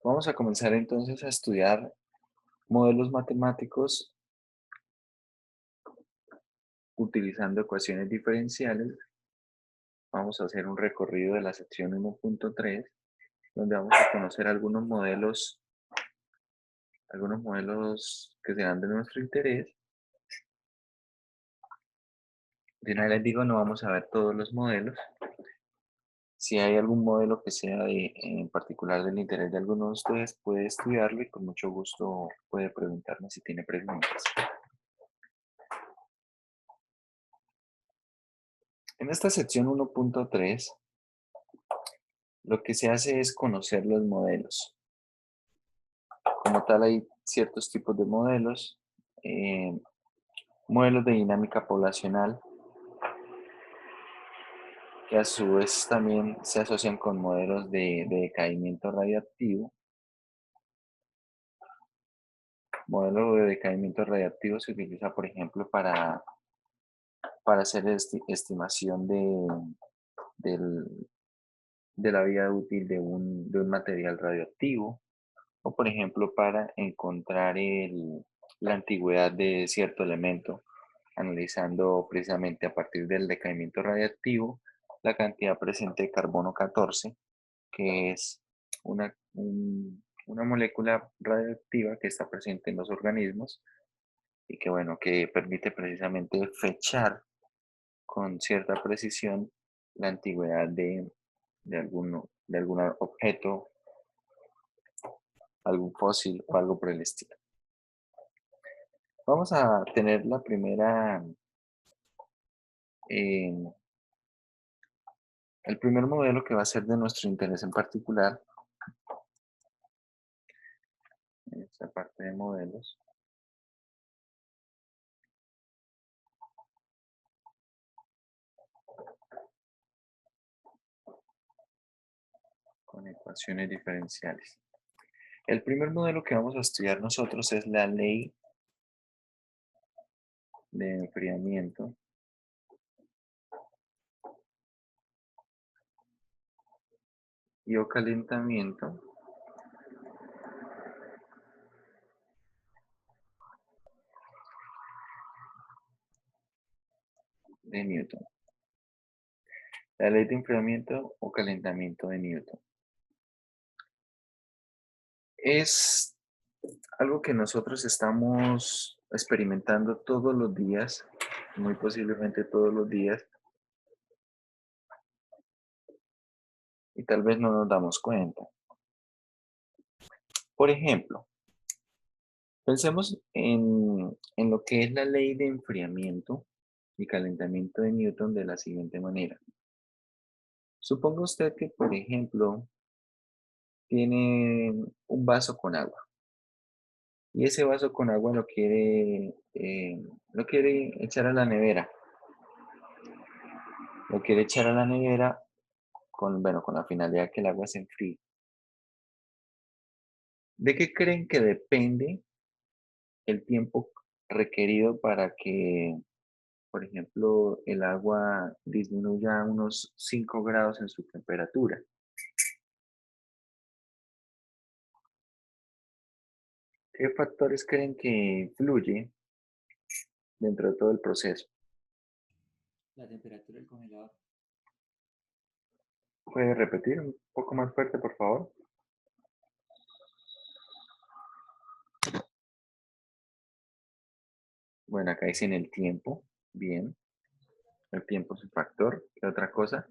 Vamos a comenzar entonces a estudiar modelos matemáticos utilizando ecuaciones diferenciales. Vamos a hacer un recorrido de la sección 1.3, donde vamos a conocer algunos modelos que serán de nuestro interés. De una vez les digo, no vamos a ver todos los modelos. Si hay algún modelo que sea en particular del interés de alguno de ustedes, puede estudiarlo y con mucho gusto puede preguntarme si tiene preguntas. En esta sección 1.3, lo que se hace es conocer los modelos. Como tal, hay ciertos tipos de modelos. eh, Modelos de dinámica poblacional, que a su vez también se asocian con modelos de decaimiento radiactivo. Modelo de decaimiento radiactivo se utiliza, por ejemplo, para hacer estimación del- de la vida útil de un material radioactivo, o por ejemplo para encontrar la antigüedad de cierto elemento, analizando precisamente a partir del decaimiento radiactivo la cantidad presente de carbono 14, que es una molécula radioactiva que está presente en los organismos y que, bueno, que permite precisamente fechar con cierta precisión la antigüedad de algún objeto, algún fósil o algo por el estilo. Vamos a tener eh, el primer modelo que va a ser de nuestro interés en particular, en esta parte de modelos, con ecuaciones diferenciales. El primer modelo que vamos a estudiar nosotros es la ley de enfriamiento y o calentamiento de Newton. La ley de enfriamiento o calentamiento de Newton. Es algo que nosotros estamos experimentando todos los días, muy posiblemente todos los días, y tal vez no nos damos cuenta. Por ejemplo, pensemos en lo que es la ley de enfriamiento y calentamiento de Newton de la siguiente manera. Suponga usted que, por ejemplo, tiene un vaso con agua y ese vaso con agua lo quiere echar a la nevera. Lo quiere echar a la nevera bueno, con la finalidad que el agua se enfríe. ¿De qué creen que depende el tiempo requerido para que, por ejemplo, el agua disminuya unos 5 grados en su temperatura? ¿Qué factores creen que influye dentro de todo el proceso? La temperatura del congelador. ¿Puede repetir un poco más fuerte, por favor? Bueno, acá dicen el tiempo. Bien, el tiempo es un factor. ¿Qué otra cosa?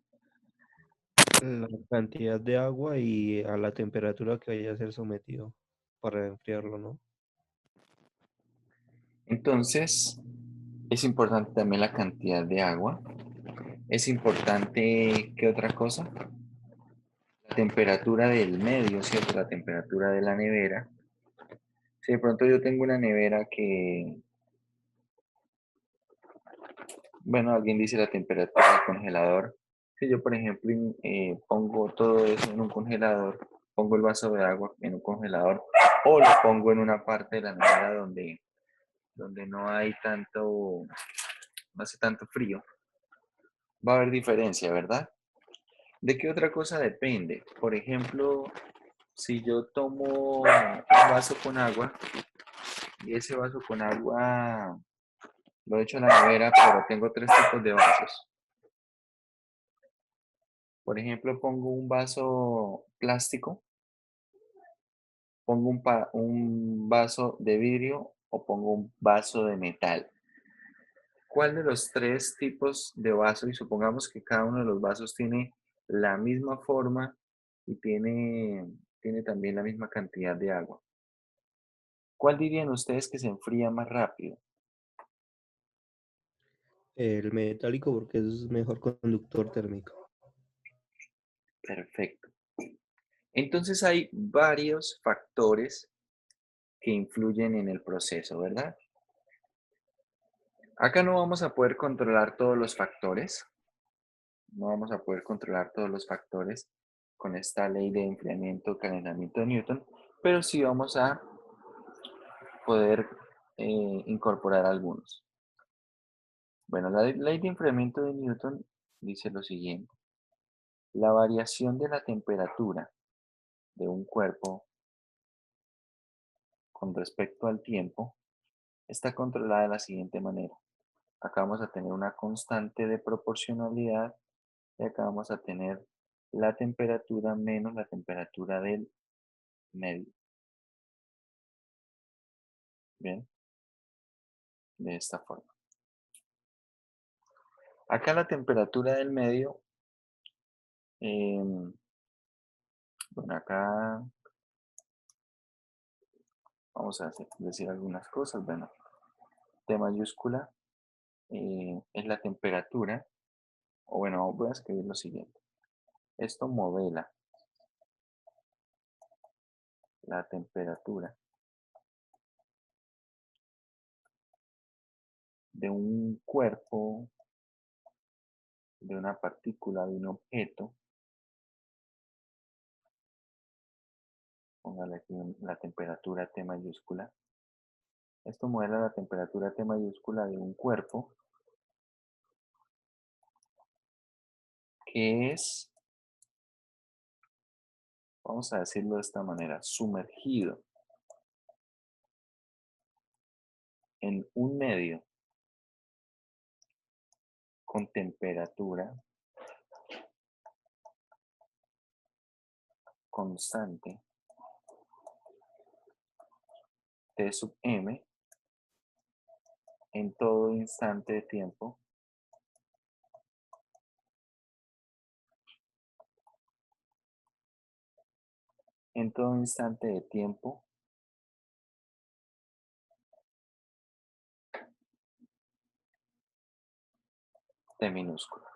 La cantidad de agua y a la temperatura que vaya a ser sometido para enfriarlo, ¿no? Entonces, es importante también la cantidad de agua. Es importante, ¿qué otra cosa? La temperatura del medio, ¿cierto? La temperatura de la nevera. Si de pronto yo tengo una nevera bueno, alguien dice la temperatura del congelador. Si yo, por ejemplo, pongo todo eso en un congelador, pongo el vaso de agua en un congelador o lo pongo en una parte de la nevera donde no hace tanto frío, va a haber diferencia, ¿verdad? ¿De qué otra cosa depende? Por ejemplo, Si yo tomo un vaso con agua y ese vaso con agua lo echo en la nevera, pero tengo tres tipos de vasos. Por ejemplo, pongo un vaso plástico, pongo un vaso de vidrio o pongo un vaso de metal. ¿Cuál de los tres tipos de vaso? Y supongamos que cada uno de los vasos tiene la misma forma y tiene también la misma cantidad de agua. ¿Cuál dirían ustedes que se enfría más rápido? El metálico porque es mejor conductor térmico. Perfecto. Entonces hay varios factores que influyen en el proceso, ¿verdad? Acá no vamos a poder controlar todos los factores. No vamos a poder controlar todos los factores con esta ley de enfriamiento, calentamiento de Newton, pero sí vamos a poder incorporar algunos. Bueno, la ley de enfriamiento de Newton dice lo siguiente. La variación de la temperatura de un cuerpo con respecto al tiempo está controlada de la siguiente manera. Acá vamos a tener una constante de proporcionalidad y acá vamos a tener la temperatura menos la temperatura del medio. Bien, de esta forma. Acá la temperatura del medio, bueno, acá vamos a decir algunas cosas. Bueno, T mayúscula es la temperatura, o bueno, voy a escribir lo siguiente. Esto modela la temperatura de un cuerpo, de una partícula, de un objeto. Póngale aquí la temperatura T mayúscula. Esto modela la temperatura T mayúscula de un cuerpo que es, vamos a decirlo de esta manera, sumergido en un medio con temperatura constante T sub m en todo instante de tiempo en todo instante de tiempo T minúscula.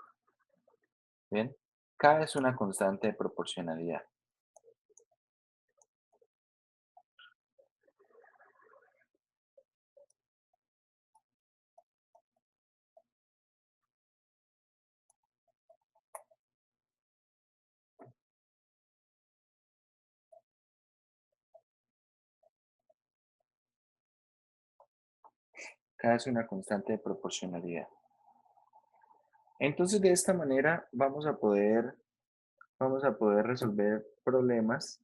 Bien, K es una constante de proporcionalidad. K es una constante de proporcionalidad. Entonces, de esta manera vamos a poder resolver problemas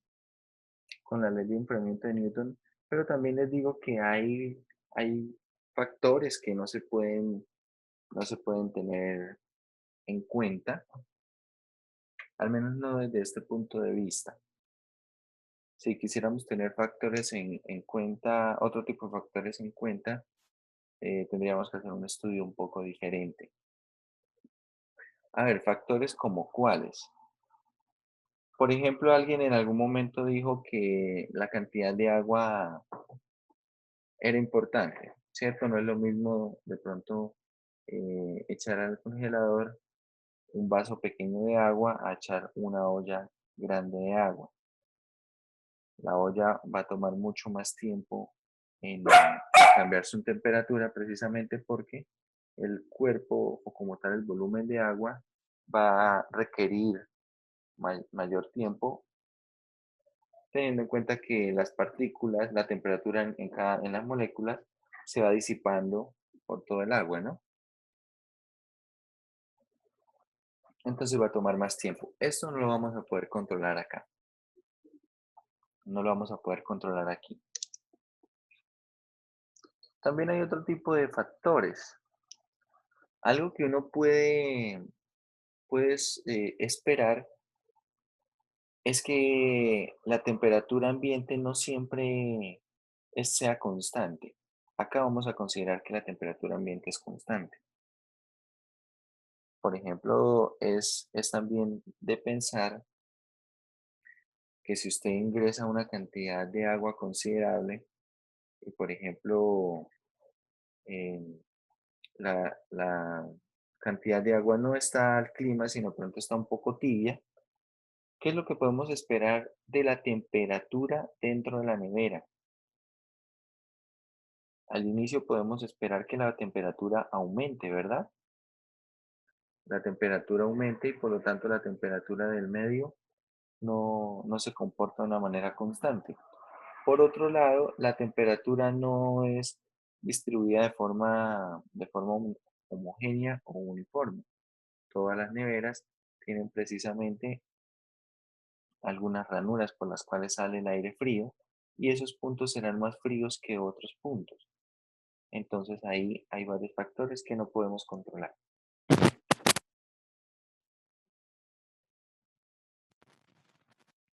con la ley de enfriamiento de Newton, pero también les digo que hay factores que no se pueden tener en cuenta, al menos no desde este punto de vista. Si quisiéramos tener factores en cuenta, otro tipo de factores en cuenta, tendríamos que hacer un estudio un poco diferente. A ver, factores como cuáles. Por ejemplo, alguien en algún momento dijo que la cantidad de agua era importante, ¿cierto? No es lo mismo de pronto echar al congelador un vaso pequeño de agua a echar una olla grande de agua. La olla va a tomar mucho más tiempo en cambiar su temperatura precisamente porque el cuerpo o como tal el volumen de agua va a requerir mayor tiempo teniendo en cuenta que las partículas, la temperatura en las moléculas se va disipando por todo el agua, ¿no? Entonces va a tomar más tiempo. Esto no lo vamos a poder controlar acá. No lo vamos a poder controlar aquí. También hay otro tipo de factores. Algo que uno puede esperar es que la temperatura ambiente no siempre sea constante. Acá vamos a considerar que la temperatura ambiente es constante. Por ejemplo, es también de pensar que si usted ingresa una cantidad de agua considerable, y por ejemplo, em, la cantidad de agua no está al clima, sino pronto está un poco tibia, ¿qué es lo que podemos esperar de la temperatura dentro de la nevera? Al inicio podemos esperar que la temperatura aumente, ¿verdad? La temperatura aumente y por lo tanto la temperatura del medio no se comporta de una manera constante. Por otro lado, la temperatura no es distribuida de forma homogénea o uniforme. Todas las neveras tienen precisamente algunas ranuras por las cuales sale el aire frío y esos puntos serán más fríos que otros puntos. Entonces ahí hay varios factores que no podemos controlar.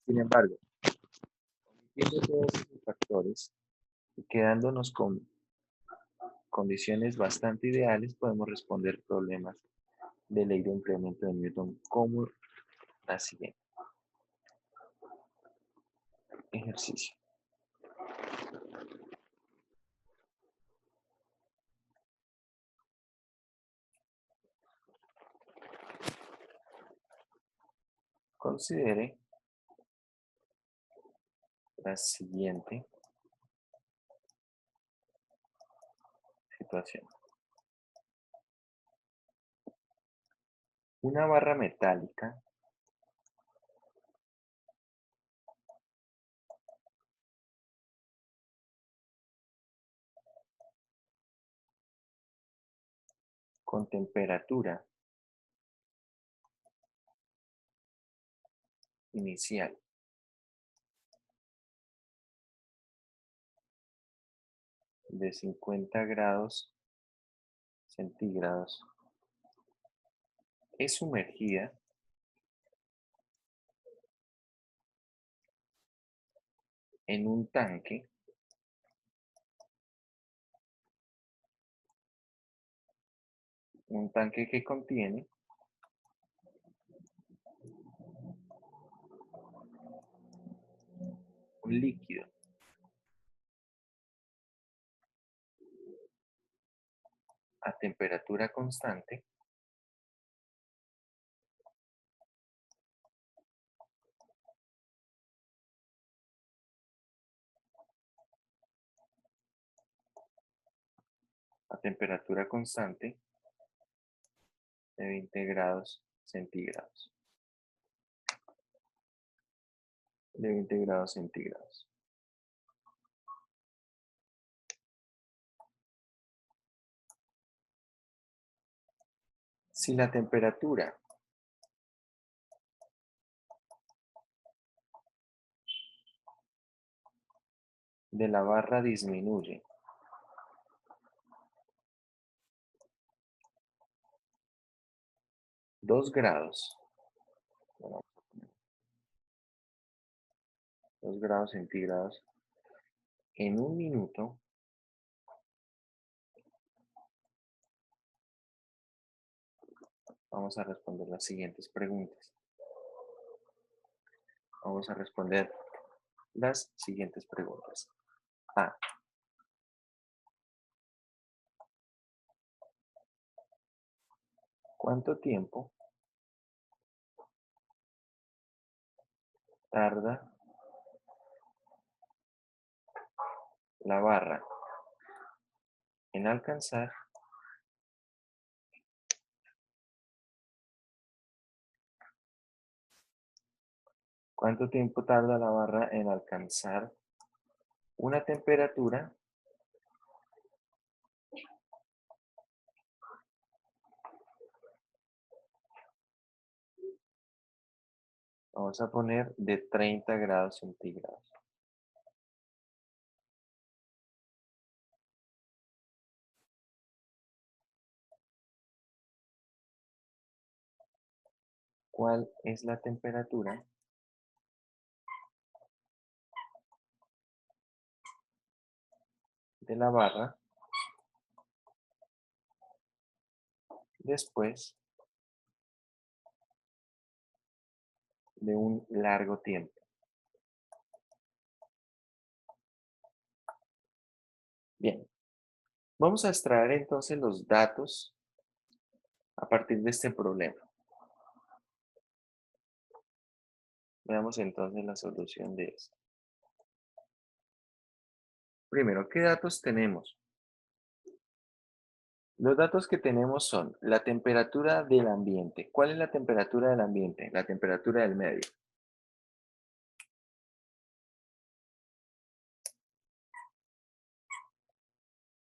Sin embargo, omitiendo todos esos factores y quedándonos con condiciones bastante ideales, podemos responder problemas de ley de enfriamiento de Newton como la siguiente. Ejercicio. Considere la siguiente situación. Una barra metálica con temperatura inicial de 50 grados centígrados es sumergida en un tanque que contiene un líquido a temperatura constante de 20 grados centígrados. De 20 grados centígrados. Si la temperatura de la barra disminuye dos grados, bueno, 2 grados centígrados en un minuto, vamos a responder las siguientes preguntas. Vamos a responder las siguientes preguntas. A. ¿Cuánto tiempo tarda la barra en alcanzar ¿Cuánto tiempo tarda la barra en alcanzar una temperatura vamos a poner de 30 grados centígrados? ¿Cuál es la temperatura de la barra después de un largo tiempo? Bien, vamos a extraer entonces los datos a partir de este problema. Veamos entonces la solución de esto. Primero, ¿qué datos tenemos? Los datos que tenemos son la temperatura del ambiente. ¿Cuál es la temperatura del ambiente? La temperatura del medio.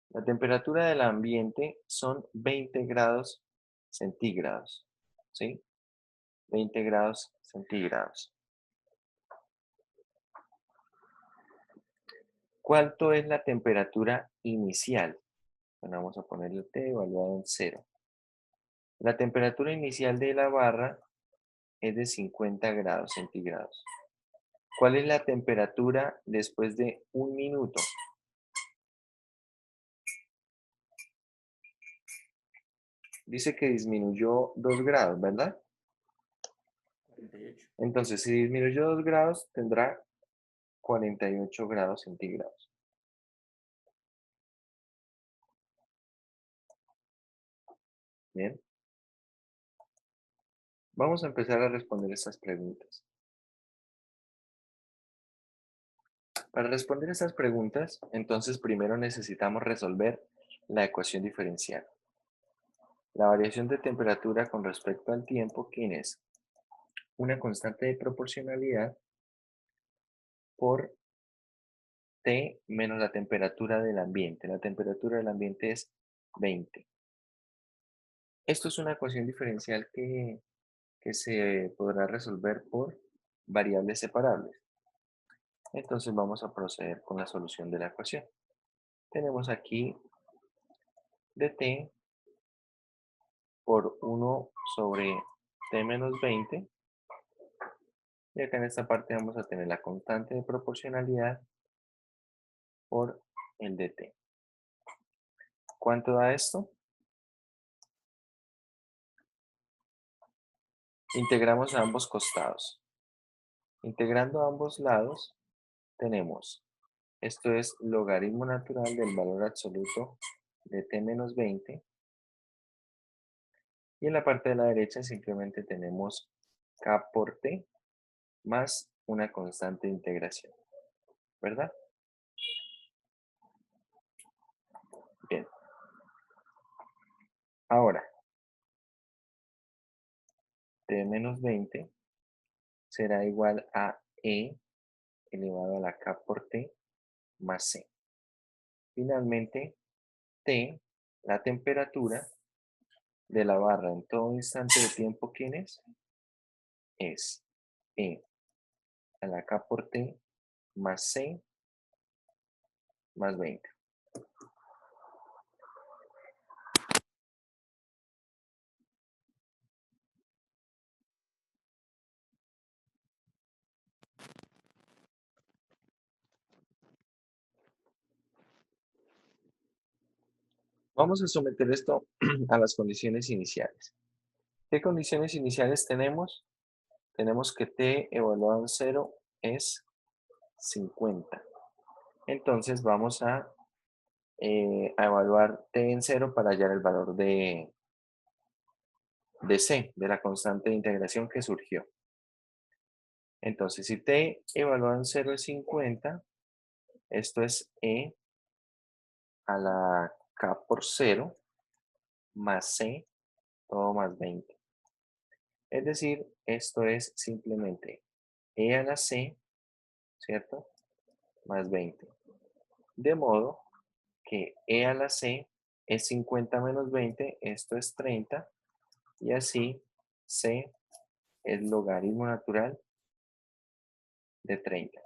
La temperatura del ambiente son 20 grados centígrados. ¿Sí? 20 grados centígrados. ¿Cuánto es la temperatura inicial? Bueno, vamos a ponerle T evaluado en 0. La temperatura inicial de la barra es de 50 grados centígrados. ¿Cuál es la temperatura después de un minuto? Dice que disminuyó 2 grados, ¿verdad? 48. Entonces, si disminuyó 2 grados, tendrá 48 grados centígrados. Bien. Vamos a empezar a responder estas preguntas. Para responder estas preguntas, entonces primero necesitamos resolver la ecuación diferencial. La variación de temperatura con respecto al tiempo, ¿quién es? Una constante de proporcionalidad por T menos la temperatura del ambiente. La temperatura del ambiente es 20. Esto es una ecuación diferencial que se podrá resolver por variables separables. Entonces vamos a proceder con la solución de la ecuación. Tenemos aquí dt por 1 sobre t menos 20. Y acá en esta parte vamos a tener la constante de proporcionalidad por el dt. ¿Cuánto da esto? Integramos a ambos costados. Integrando a ambos lados, tenemos, esto es logaritmo natural del valor absoluto de t menos 20. Y en la parte de la derecha simplemente tenemos k por t más una constante de integración, ¿verdad? Bien. Ahora, t menos 20 será igual a e elevado a la k por t más c. Finalmente, t, la temperatura de la barra en todo instante de tiempo, ¿quién es? Es e a la k por t más c más 20. Vamos a someter esto a las condiciones iniciales. ¿Qué condiciones iniciales tenemos? Tenemos que t evaluado en 0 es 50. Entonces vamos a evaluar t en 0 para hallar el valor de c, de la constante de integración que surgió. Entonces, si t evaluado en 0 es 50, esto es e a la k por 0 más c, todo más 20. Es decir, esto es simplemente e a la c, ¿cierto? Más 20. De modo que e a la c es 50 menos 20, esto es 30, y así c es logaritmo natural de 30.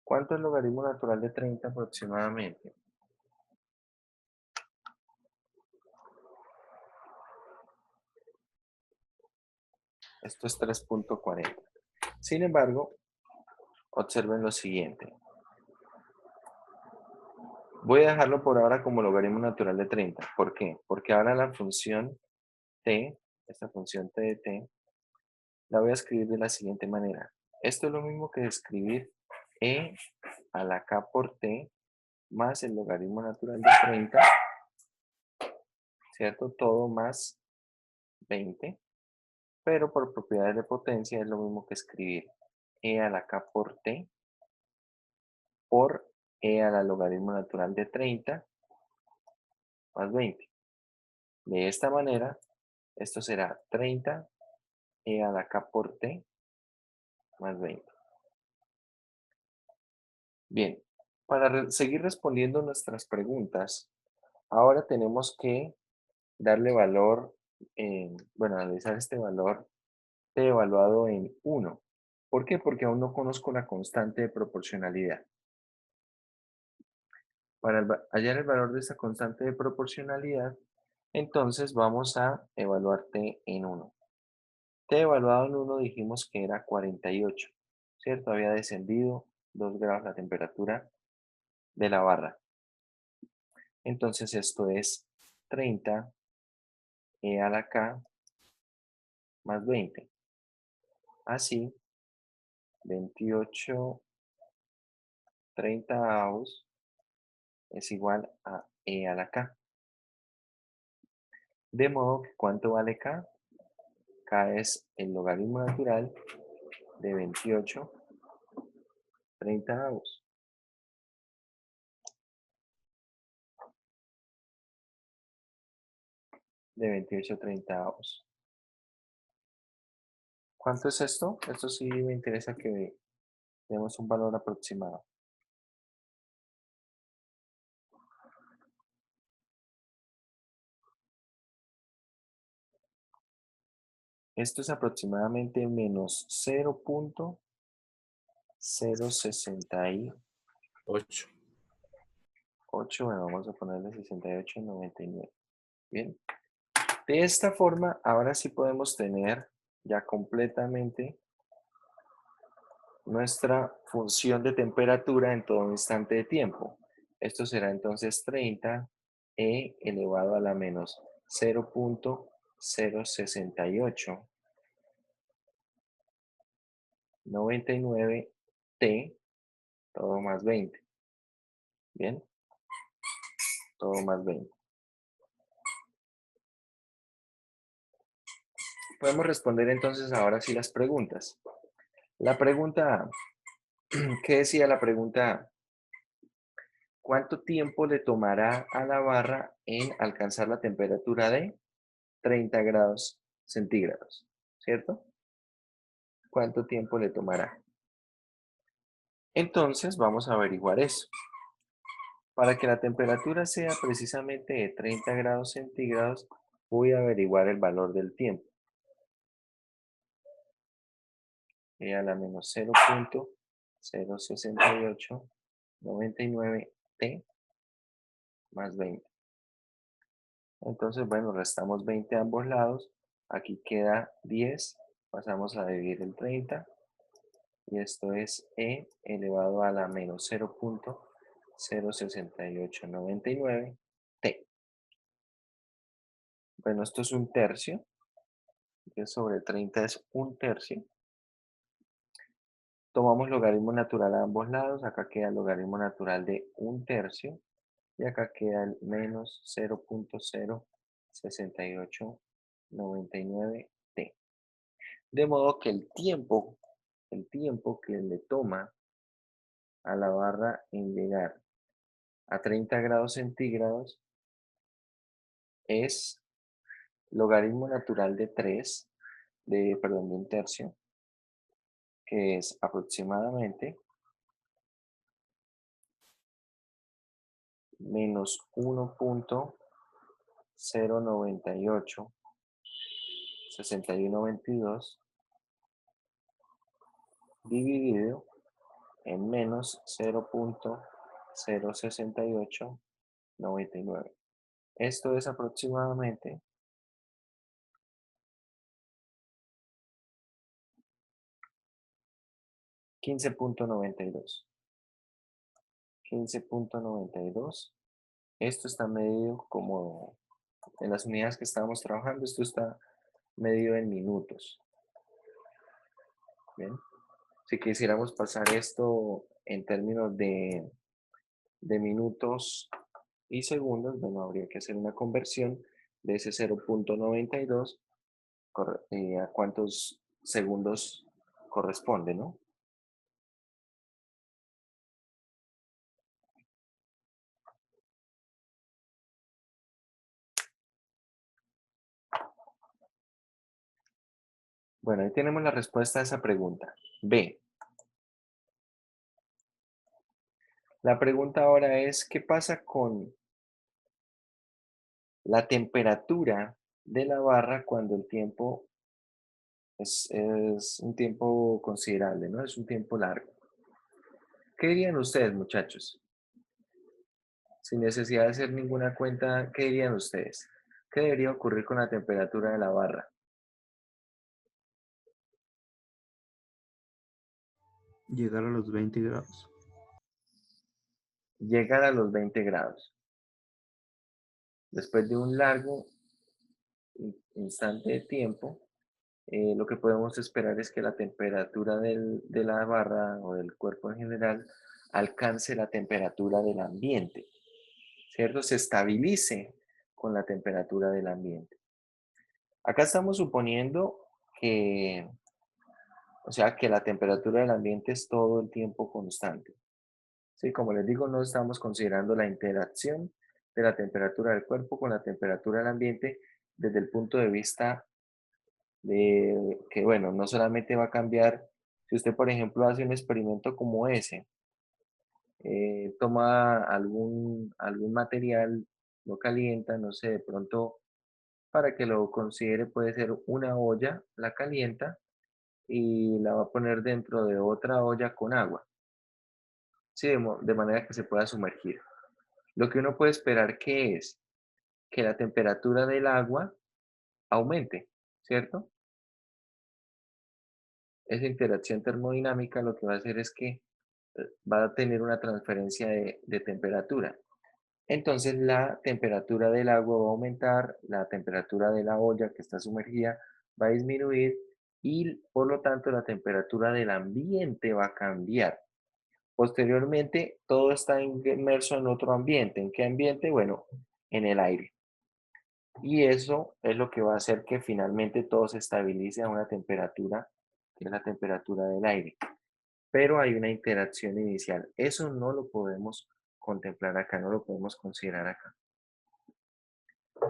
¿Cuánto es logaritmo natural de 30 aproximadamente? Esto es 3.40. Sin embargo, observen lo siguiente. Voy a dejarlo por ahora como logaritmo natural de 30. ¿Por qué? Porque ahora la función t, esta función t de t, la voy a escribir de la siguiente manera. Esto es lo mismo que escribir e a la k por t más el logaritmo natural de 30, ¿cierto? Todo más 20, pero por propiedades de potencia es lo mismo que escribir e a la k por t por e a la logaritmo natural de 30 más 20. De esta manera, esto será 30 e a la k por t más 20. Bien, para seguir respondiendo nuestras preguntas, ahora tenemos que darle valor, bueno, analizar este valor t evaluado en 1. ¿Por qué? Porque aún no conozco la constante de proporcionalidad. Para hallar el valor de esta constante de proporcionalidad, entonces vamos a evaluar t en 1. T evaluado en 1 dijimos que era 48, ¿cierto? Había descendido 2 grados la temperatura de la barra. Entonces esto es 30 e a la k más 20. Así, 28 30avos es igual a e a la k. De modo que ¿cuánto vale k? K es el logaritmo natural de 28 30avos. De 28 30avos. ¿Cuánto es esto? Esto sí me interesa que demos un valor aproximado. Esto es aproximadamente menos 0.068. 8. Bueno, vamos a ponerle 68,99. Bien. De esta forma, ahora sí podemos tener ya completamente nuestra función de temperatura en todo instante de tiempo. Esto será entonces 30 e elevado a la menos 0.068 99 t todo más 20. Bien, todo más 20. Podemos responder entonces ahora sí las preguntas. La pregunta A. ¿Qué decía la pregunta A? ¿Cuánto tiempo le tomará a la barra en alcanzar la temperatura de 30 grados centígrados? ¿Cierto? ¿Cuánto tiempo le tomará? Entonces vamos a averiguar eso. Para que la temperatura sea precisamente de 30 grados centígrados, voy a averiguar el valor del tiempo. E a la menos 0.06899 t más 20. Entonces, bueno, restamos 20 a ambos lados. Aquí queda 10. Pasamos a dividir el 30. Y esto es e elevado a la menos 0.06899 t. Bueno, esto es un tercio. 10 sobre 30 es un tercio. Tomamos logaritmo natural a ambos lados. Acá queda el logaritmo natural de un tercio. Y acá queda el menos 0.06899 t. De modo que el tiempo que le toma a la barra en llegar a 30 grados centígrados es logaritmo natural de 3, perdón, de un tercio, que es aproximadamente menos 1.0986122 dividido en menos 0.06899. Esto es aproximadamente 15.92. 15.92. Esto está medido como en las unidades que estábamos trabajando. Esto está medido en minutos. Bien. Si quisiéramos pasar esto en términos de minutos y segundos, bueno, habría que hacer una conversión de ese 0.92 a cuántos segundos corresponde, ¿no? Bueno, ahí tenemos la respuesta a esa pregunta. B. La pregunta ahora es, ¿qué pasa con la temperatura de la barra cuando el tiempo es un tiempo considerable, ¿no? Es un tiempo largo. ¿Qué dirían ustedes, muchachos? Sin necesidad de hacer ninguna cuenta, ¿qué dirían ustedes? ¿Qué debería ocurrir con la temperatura de la barra? Llegar a los 20 grados. Llegar a los 20 grados. Después de un largo instante de tiempo, lo que podemos esperar es que la temperatura de la barra o del cuerpo en general alcance la temperatura del ambiente, ¿cierto? Se estabilice con la temperatura del ambiente. Acá estamos suponiendo que, o sea, que la temperatura del ambiente es todo el tiempo constante. Sí, como les digo, no estamos considerando la interacción de la temperatura del cuerpo con la temperatura del ambiente desde el punto de vista de que, bueno, no solamente va a cambiar, si usted, por ejemplo, hace un experimento como ese, toma algún material, lo calienta, no sé, de pronto, para que lo considere, puede ser una olla, la calienta y la va a poner dentro de otra olla con agua, ¿sí? De manera que se pueda sumergir. Lo que uno puede esperar que es que la temperatura del agua aumente, ¿cierto? Esa interacción termodinámica lo que va a hacer es que va a tener una transferencia de temperatura. Entonces la temperatura del agua va a aumentar, la temperatura de la olla que está sumergida va a disminuir y por lo tanto la temperatura del ambiente va a cambiar. Posteriormente, todo está inmerso en otro ambiente. ¿En qué ambiente? Bueno, en el aire. Y eso es lo que va a hacer que finalmente todo se estabilice a una temperatura, que es la temperatura del aire. Pero hay una interacción inicial. Eso no lo podemos contemplar acá, no lo podemos considerar acá.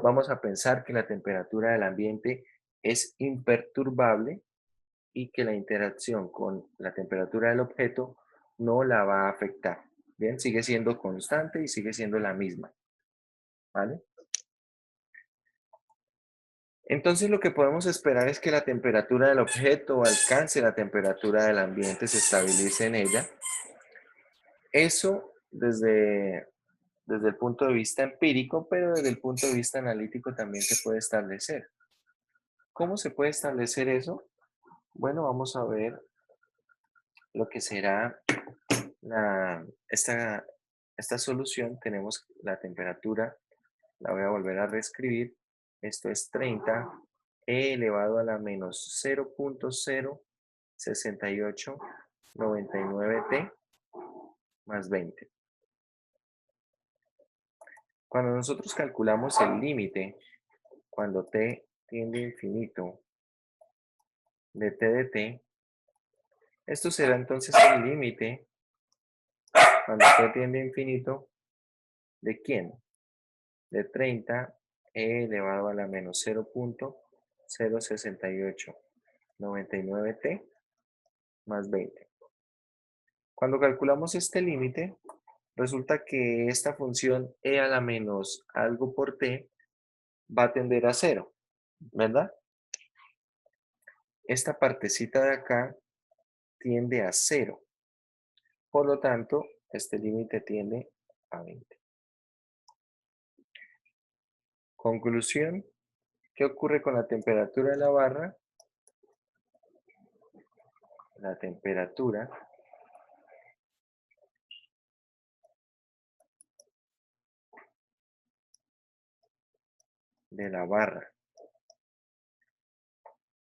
Vamos a pensar que la temperatura del ambiente es imperturbable y que la interacción con la temperatura del objeto no la va a afectar. Bien, sigue siendo constante y sigue siendo la misma. ¿Vale? Entonces lo que podemos esperar es que la temperatura del objeto alcance la temperatura del ambiente, se estabilice en ella. Eso desde el punto de vista empírico, pero desde el punto de vista analítico también se puede establecer. ¿Cómo se puede establecer eso? Bueno, vamos a ver lo que será esta solución. Tenemos la temperatura, la voy a volver a reescribir. Esto es 30 e elevado a la menos 0.06899t más 20. Cuando nosotros calculamos el límite, cuando t tiende a infinito de t de t, esto será entonces el límite cuando t tiende a infinito, ¿de quién? De 30 e elevado a la menos 0.06899t más 20. Cuando calculamos este límite, resulta que esta función e a la menos algo por t va a tender a 0, ¿verdad? Esta partecita de acá tiende a 0. Por lo tanto, este límite tiende a 20. Conclusión, ¿qué ocurre con la temperatura de la barra? La temperatura de la barra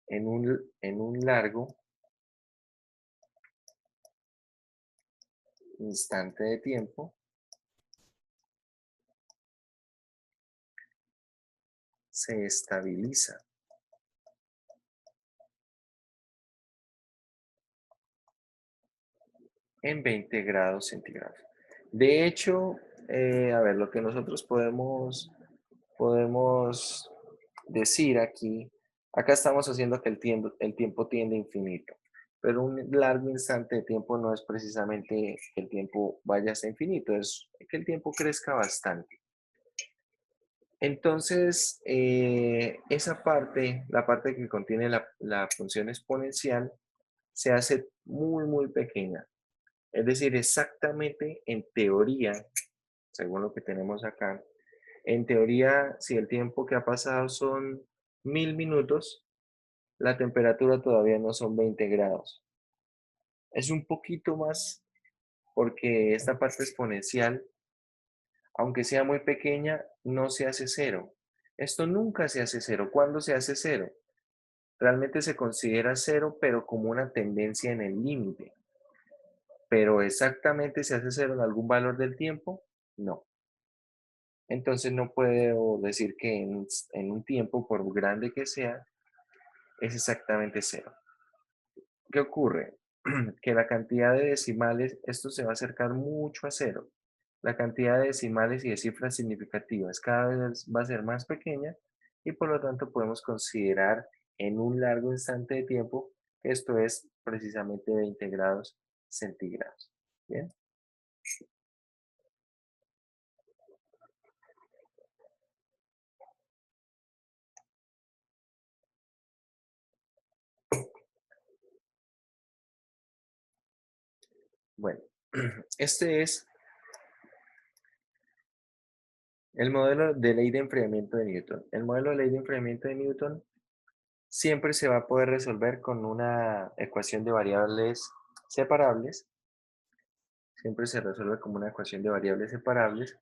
en un largo instante de tiempo se estabiliza en 20 grados centígrados. De hecho, a ver, lo que nosotros podemos decir aquí, acá estamos haciendo que el tiempo tiende a infinito, pero un largo instante de tiempo no es precisamente que el tiempo vaya hasta infinito, es que el tiempo crezca bastante. Entonces, esa parte, la parte que contiene la función exponencial, se hace muy, muy pequeña. Es decir, exactamente en teoría, según lo que tenemos acá, en teoría, si el tiempo que ha pasado son 1000 minutos, la temperatura todavía no son 20 grados. Es un poquito más porque esta parte exponencial, aunque sea muy pequeña, no se hace cero. Esto nunca se hace cero. ¿Cuándo se hace cero? Realmente se considera cero, pero como una tendencia en el límite. Pero exactamente se hace cero en algún valor del tiempo, no. Entonces no puedo decir que en un tiempo, por grande que sea, es exactamente cero. ¿Qué ocurre? Que la cantidad de decimales, esto se va a acercar mucho a cero. La cantidad de decimales y de cifras significativas cada vez va a ser más pequeña y por lo tanto podemos considerar en un largo instante de tiempo que esto es precisamente 20 grados centígrados. ¿Bien? Bueno, este es el modelo de ley de enfriamiento de Newton. El modelo de ley de enfriamiento de Newton siempre se va a poder resolver con una ecuación de variables separables. Siempre se resuelve como una ecuación de variables separables.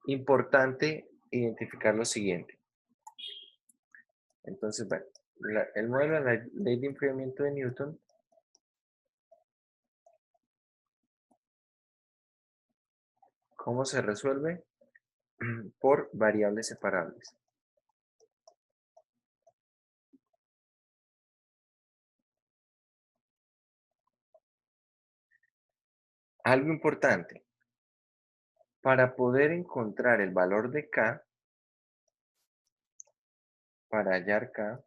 Importante identificar lo siguiente. Entonces, bueno, el modelo de la ley de enfriamiento de Newton ¿cómo se resuelve? Por variables separables. Algo importante, para poder encontrar el valor de K, para hallar K,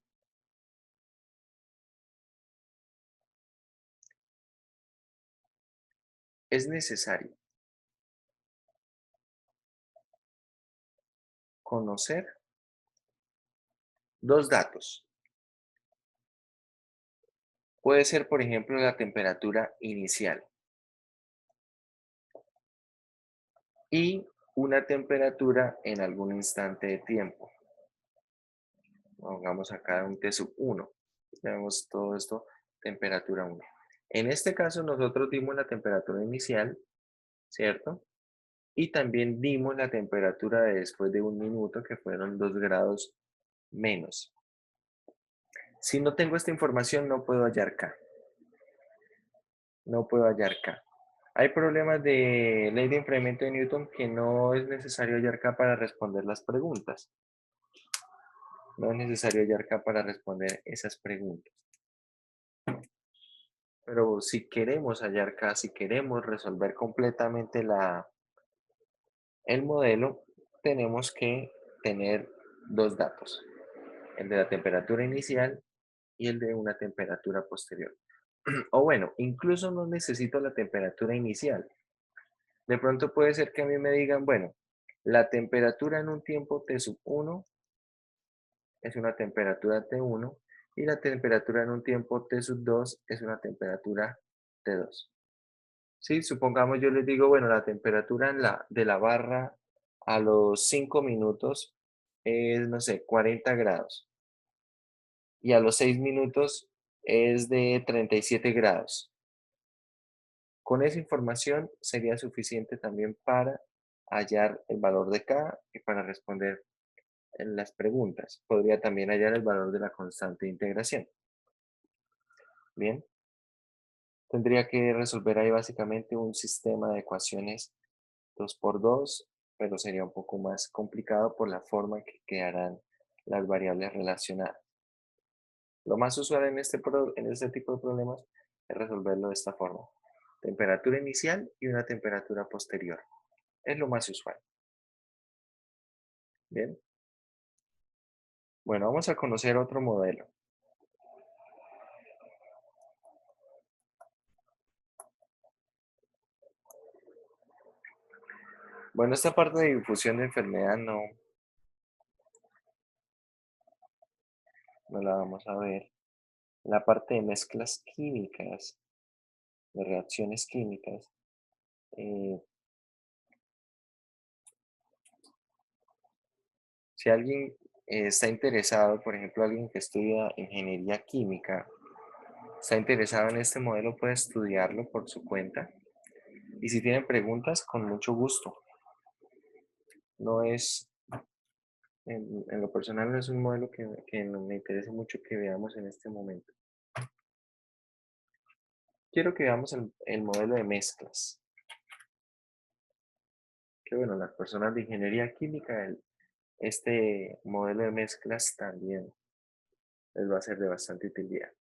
es necesario conocer dos datos. Puede ser, por ejemplo, la temperatura inicial y una temperatura en algún instante de tiempo. Pongamos acá un T sub 1. Tenemos todo esto, temperatura 1. En este caso nosotros dimos la temperatura inicial, ¿cierto? Y también dimos la temperatura de después de 1 minuto, que fueron 2 grados menos. Si no tengo esta información, no puedo hallar K. No puedo hallar K. Hay problemas de ley de enfriamiento de Newton que no es necesario hallar K para responder las preguntas. No es necesario hallar K para responder esas preguntas. Pero si queremos hallar K, si queremos resolver completamente el modelo, tenemos que tener dos datos. El de la temperatura inicial y el de una temperatura posterior. O bueno, incluso no necesito la temperatura inicial. De pronto puede ser que a mí me digan, bueno, la temperatura en un tiempo T sub 1 es una temperatura T1 y la temperatura en un tiempo T sub 2 es una temperatura T2. Sí, supongamos yo les digo, bueno, la temperatura de la barra a los 5 minutos es, no sé, 40 grados y a los 6 minutos es de 37 grados. Con esa información sería suficiente también para hallar el valor de K y para responder en las preguntas. Podría también hallar el valor de la constante de integración. Bien, tendría que resolver ahí básicamente un sistema de ecuaciones 2 por 2, pero sería un poco más complicado por la forma en que quedarán las variables relacionadas. Lo más usual en este tipo de problemas es resolverlo de esta forma. Temperatura inicial y una temperatura posterior. Es lo más usual. Bien. Bueno, vamos a conocer otro modelo. Bueno, esta parte de difusión de enfermedad no la vamos a ver. La parte de mezclas químicas, de reacciones químicas. eh, si alguien está interesado, por ejemplo, alguien que estudia ingeniería química, está interesado en este modelo, puede estudiarlo por su cuenta. Y si tienen preguntas, con mucho gusto. No es, en lo personal, no es un modelo que no me interese mucho que veamos en este momento. Quiero que veamos el modelo de mezclas. Que bueno, las personas de ingeniería química, este modelo de mezclas también les va a ser de bastante utilidad.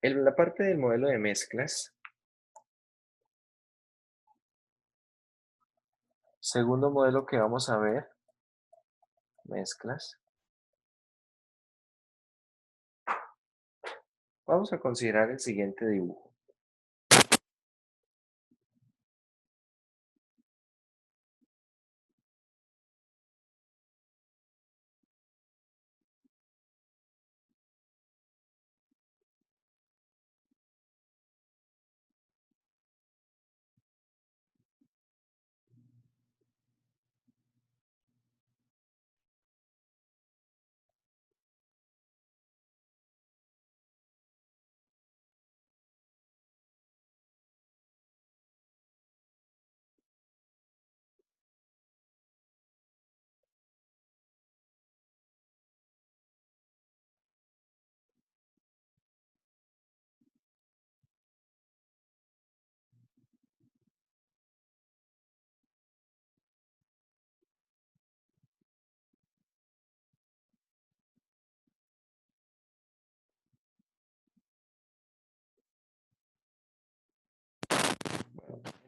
En la parte del modelo de mezclas, segundo modelo que vamos a ver, mezclas. Vamos a considerar el siguiente dibujo.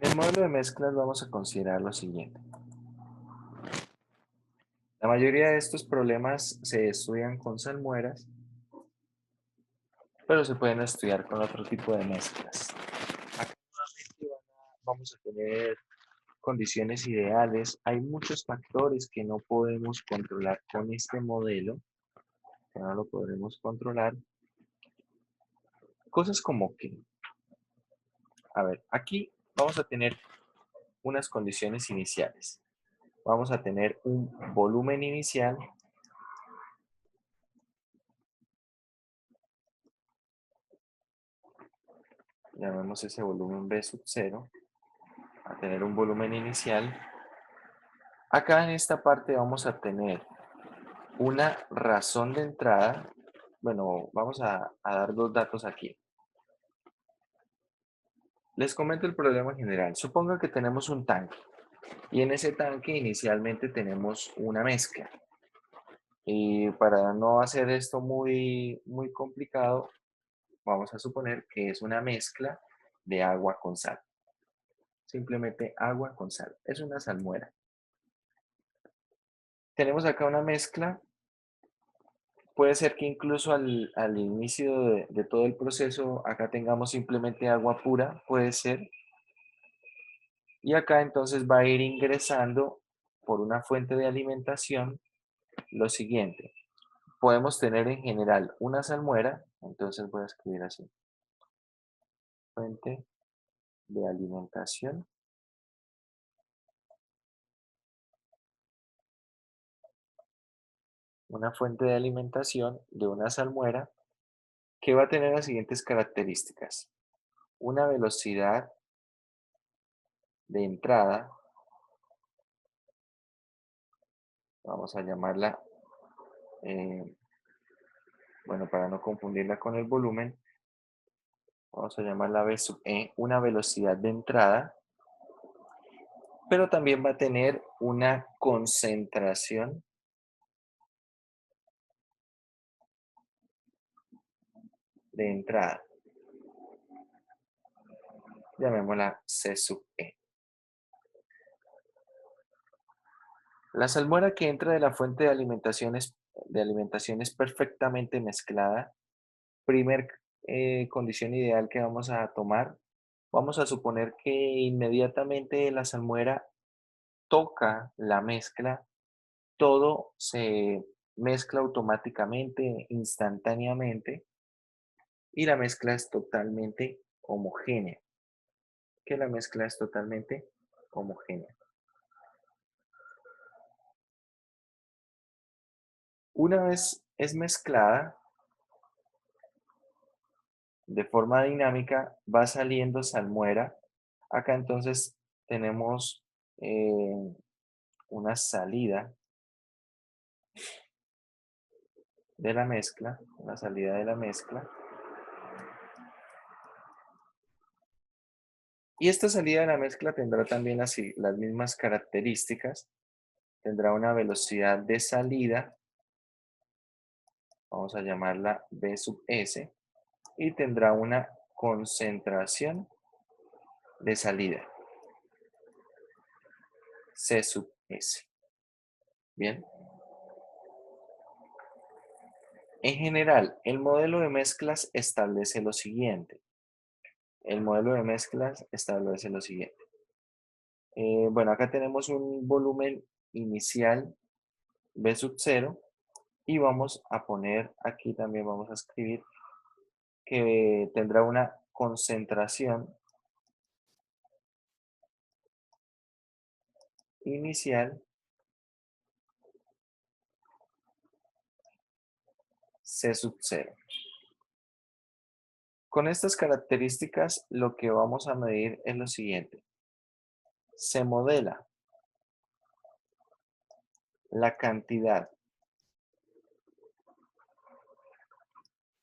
En el modelo de mezclas vamos a considerar lo siguiente. La mayoría de estos problemas se estudian con salmueras, pero se pueden estudiar con otro tipo de mezclas. Acá nuevamente vamos a tener condiciones ideales. Hay muchos factores que no podemos controlar con este modelo, que no lo podremos controlar. Cosas como que, a ver, aquí vamos a tener unas condiciones iniciales. Vamos a tener un volumen inicial. Llamemos ese volumen B sub 0. A tener un volumen inicial. Acá en esta parte vamos a tener una razón de entrada. Bueno, vamos a dar dos datos aquí. Les comento el problema general. Suponga que tenemos un tanque y en ese tanque inicialmente tenemos una mezcla. Y para no hacer esto muy complicado, vamos a suponer que es una mezcla de agua con sal. Simplemente agua con sal. Es una salmuera. Tenemos acá una mezcla. Puede ser que incluso al inicio de todo el proceso acá tengamos simplemente agua pura, puede ser. Y acá entonces va a ir ingresando por una fuente de alimentación lo siguiente. Podemos tener en general una salmuera, entonces voy a escribir así. Fuente de alimentación. Una fuente de alimentación de una salmuera que va a tener las siguientes características. Una velocidad de entrada Vamos a llamarla, bueno, para no confundirla con el volumen, vamos a llamarla V sub E, una velocidad de entrada, pero también va a tener una concentración de entrada. Llamémosla C sub E. La salmuera que entra de la fuente de alimentación es perfectamente mezclada. Primer condición ideal que vamos a tomar, vamos a suponer que inmediatamente la salmuera toca la mezcla, todo se mezcla automáticamente, instantáneamente, y la mezcla es totalmente homogénea. Que la mezcla es totalmente homogénea. Una vez es mezclada, de forma dinámica va saliendo salmuera. Acá entonces tenemos una salida de la mezcla, una salida de la mezcla. Y esta salida de la mezcla tendrá también así las mismas características. Tendrá una velocidad de salida, vamos a llamarla V sub S, y tendrá una concentración de salida, C sub S. Bien. En general, el modelo de mezclas establece lo siguiente. El modelo de mezclas establece lo siguiente. Bueno, acá tenemos un volumen inicial V sub 0 y vamos a poner, aquí también vamos a escribir que tendrá una concentración inicial C sub 0. Con estas características, lo que vamos a medir es lo siguiente. Se modela la cantidad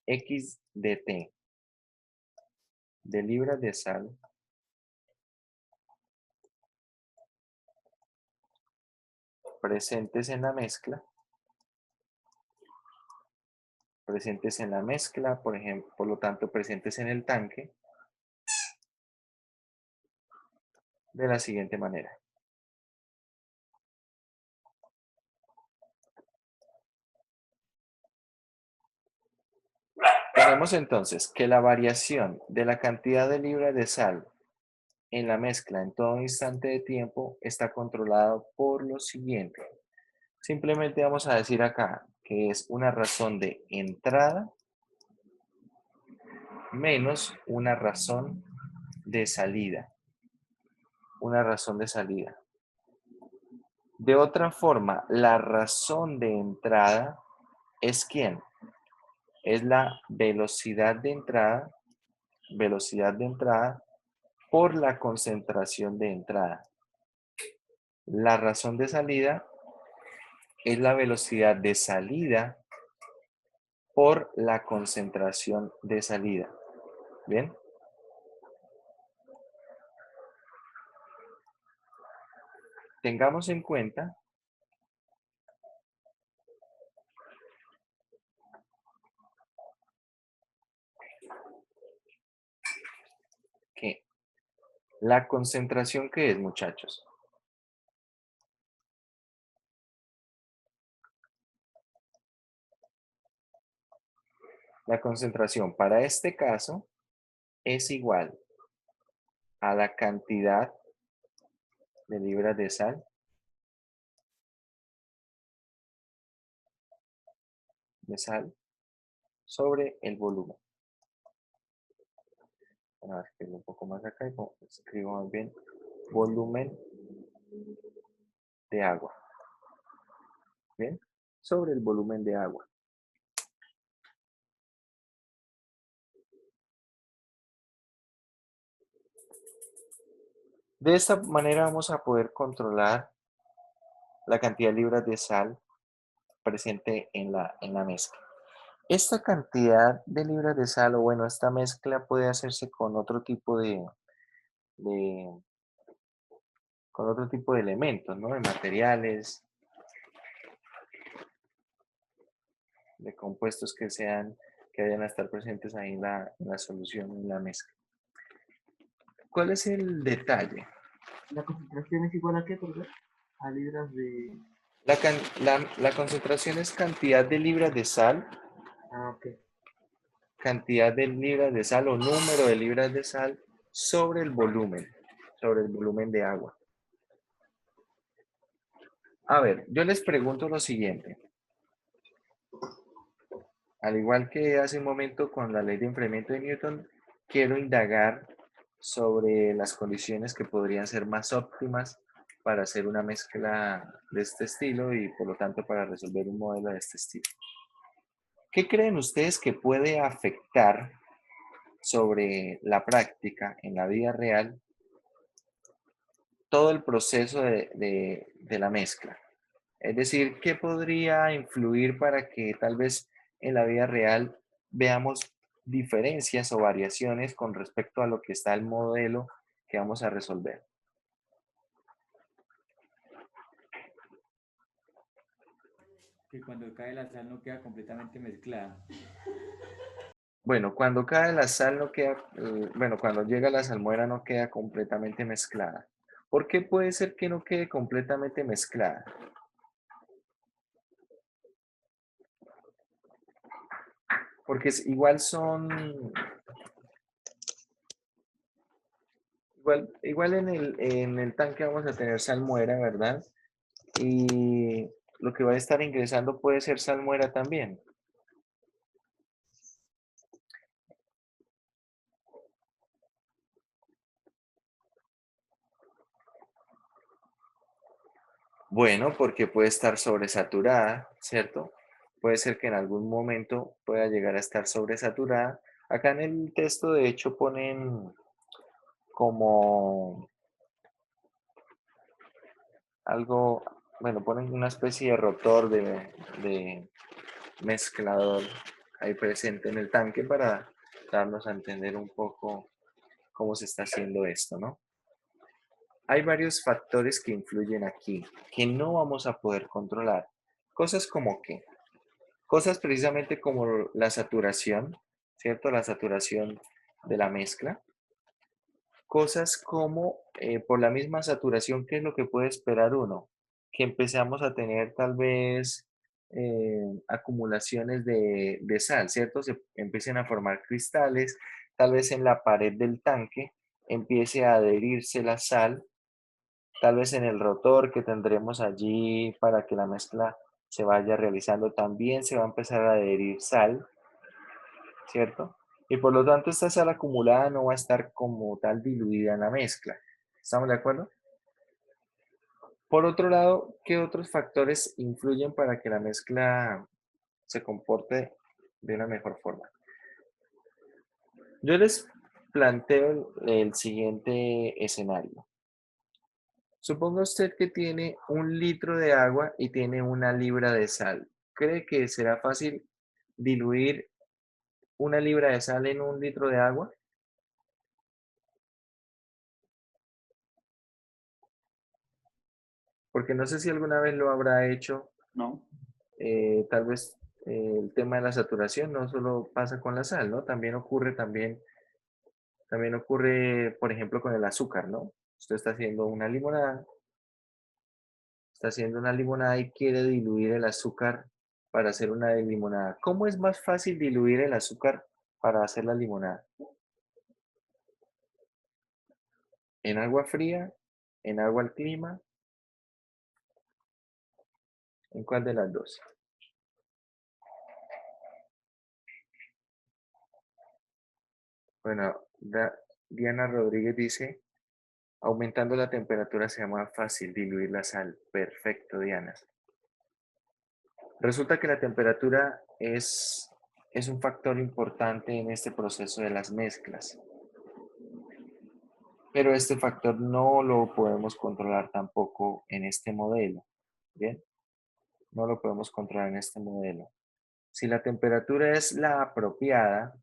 X de T de libras de sal presentes en la mezcla, por ejemplo, por lo tanto, presentes en el tanque, de la siguiente manera. Tenemos entonces que la variación de la cantidad de libras de sal en la mezcla en todo instante de tiempo está controlado por lo siguiente. Simplemente vamos a decir acá que es una razón de entrada menos una razón de salida. Una razón de salida. De otra forma, la razón de entrada es ¿quién? Es la velocidad de entrada por la concentración de entrada. La razón de salida es la velocidad de salida por la concentración de salida. ¿Bien? Tengamos en cuenta que la concentración, ¿qué es, muchachos? La concentración para este caso es igual a la cantidad de libras de sal sobre el volumen. Vamos a escribir un poco más acá y escribo más bien volumen de agua. ¿Bien? Sobre el volumen de agua. De esta manera vamos a poder controlar la cantidad de libras de sal presente en la mezcla. Esta cantidad de libras de sal, o bueno, esta mezcla puede hacerse con otro tipo de- con otro tipo de elementos, ¿no? De materiales, de compuestos que vayan a estar presentes ahí en la solución, en la mezcla. ¿Cuál es el detalle? ¿La concentración es igual a qué, perdón? A libras de... La concentración es cantidad de libras de sal, Ah, ok. cantidad de libras de sal o número de libras de sal sobre el volumen de agua. A ver, yo les pregunto lo siguiente. Al igual que hace un momento con la ley de enfriamiento de Newton, quiero indagar sobre las condiciones que podrían ser más óptimas para hacer una mezcla de este estilo y por lo tanto para resolver un modelo de este estilo. ¿Qué creen ustedes que puede afectar sobre la práctica en la vida real todo el proceso de la mezcla? Es decir, ¿qué podría influir para que tal vez en la vida real veamos diferencias o variaciones con respecto a lo que está el modelo que vamos a resolver? Que cuando cae la sal no queda completamente mezclada. Bueno, cuando cae la sal no queda, bueno, cuando llega la salmuera no queda completamente mezclada. ¿Por qué puede ser que no quede completamente mezclada? Porque igual igual en el tanque vamos a tener salmuera, ¿verdad? Y lo que va a estar ingresando puede ser salmuera también. Bueno, porque puede estar sobresaturada, ¿cierto? Puede ser que en algún momento pueda llegar a estar sobresaturada. Acá en el texto, de hecho, ponen como algo, bueno, ponen una especie de rotor de mezclador ahí presente en el tanque para darnos a entender un poco cómo se está haciendo esto, ¿no? Hay varios factores que influyen aquí, que no vamos a poder controlar. Cosas como qué, cosas precisamente como la saturación, ¿cierto? La saturación de la mezcla. Cosas como por la misma saturación, ¿qué es lo que puede esperar uno? Que empezamos a tener tal vez acumulaciones de sal, ¿cierto? Se empiecen a formar cristales, tal vez en la pared del tanque empiece a adherirse la sal, tal vez en el rotor que tendremos allí para que la mezcla se vaya realizando también se va a empezar a adherir sal, ¿cierto? Y por lo tanto esta sal acumulada no va a estar como tal diluida en la mezcla. ¿Estamos de acuerdo? Por otro lado, ¿qué otros factores influyen para que la mezcla se comporte de una mejor forma? Yo les planteo el siguiente escenario. Suponga usted que tiene 1 litro de agua y tiene 1 libra de sal. ¿Cree que será fácil diluir 1 libra de sal en 1 litro de agua? Porque no sé si alguna vez lo habrá hecho. No. Tal vez el tema de la saturación no solo pasa con la sal, ¿no? También ocurre, por ejemplo, con el azúcar, ¿no? Usted está haciendo una limonada y quiere diluir el azúcar para hacer una limonada. ¿Cómo es más fácil diluir el azúcar para hacer la limonada? ¿En agua fría? ¿En agua al clima? ¿En cuál de las dos? Bueno, Diana Rodríguez dice, aumentando la temperatura se llama fácil diluir la sal. Perfecto, Diana. Resulta que la temperatura es un factor importante en este proceso de las mezclas, pero este factor no lo podemos controlar tampoco en este modelo. Bien, no lo podemos controlar en este modelo. Si la temperatura es la apropiada,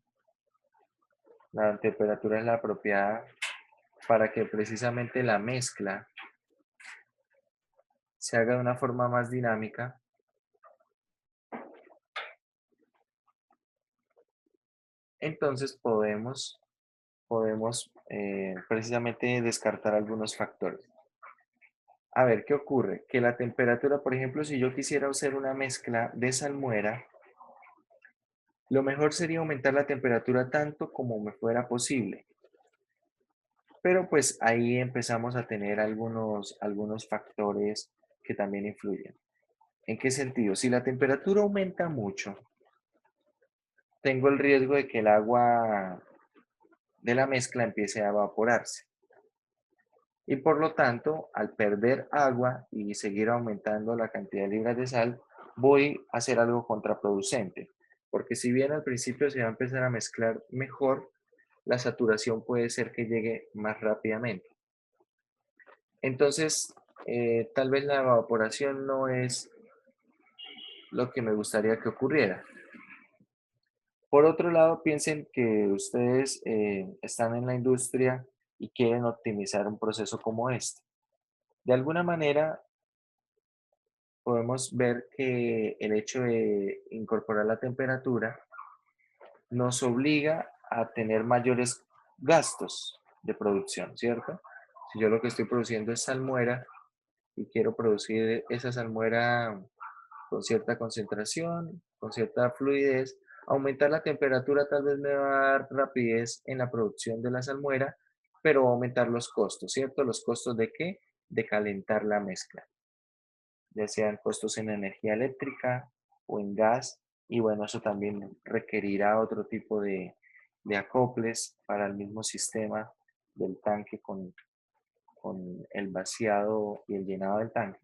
para que precisamente la mezcla se haga de una forma más dinámica, entonces podemos precisamente descartar algunos factores. A ver, ¿qué ocurre? Que la temperatura, por ejemplo, si yo quisiera hacer una mezcla de salmuera, lo mejor sería aumentar la temperatura tanto como me fuera posible. Pero pues ahí empezamos a tener algunos factores que también influyen. ¿En qué sentido? Si la temperatura aumenta mucho, tengo el riesgo de que el agua de la mezcla empiece a evaporarse. Y por lo tanto, al perder agua y seguir aumentando la cantidad de libras de sal, voy a hacer algo contraproducente. Porque si bien al principio se va a empezar a mezclar mejor, la saturación puede ser que llegue más rápidamente. Entonces, tal vez la evaporación no es lo que me gustaría que ocurriera. Por otro lado, piensen que ustedes están en la industria y quieren optimizar un proceso como este. De alguna manera, podemos ver que el hecho de incorporar la temperatura nos obliga a tener mayores gastos de producción, ¿cierto? Si yo lo que estoy produciendo es salmuera y quiero producir esa salmuera con cierta concentración, con cierta fluidez, aumentar la temperatura tal vez me va a dar rapidez en la producción de la salmuera, pero va a aumentar los costos, ¿cierto? ¿Los costos de qué? De calentar la mezcla, ya sean costos en energía eléctrica o en gas, y bueno, eso también requerirá otro tipo de acoples para el mismo sistema del tanque con el vaciado y el llenado del tanque.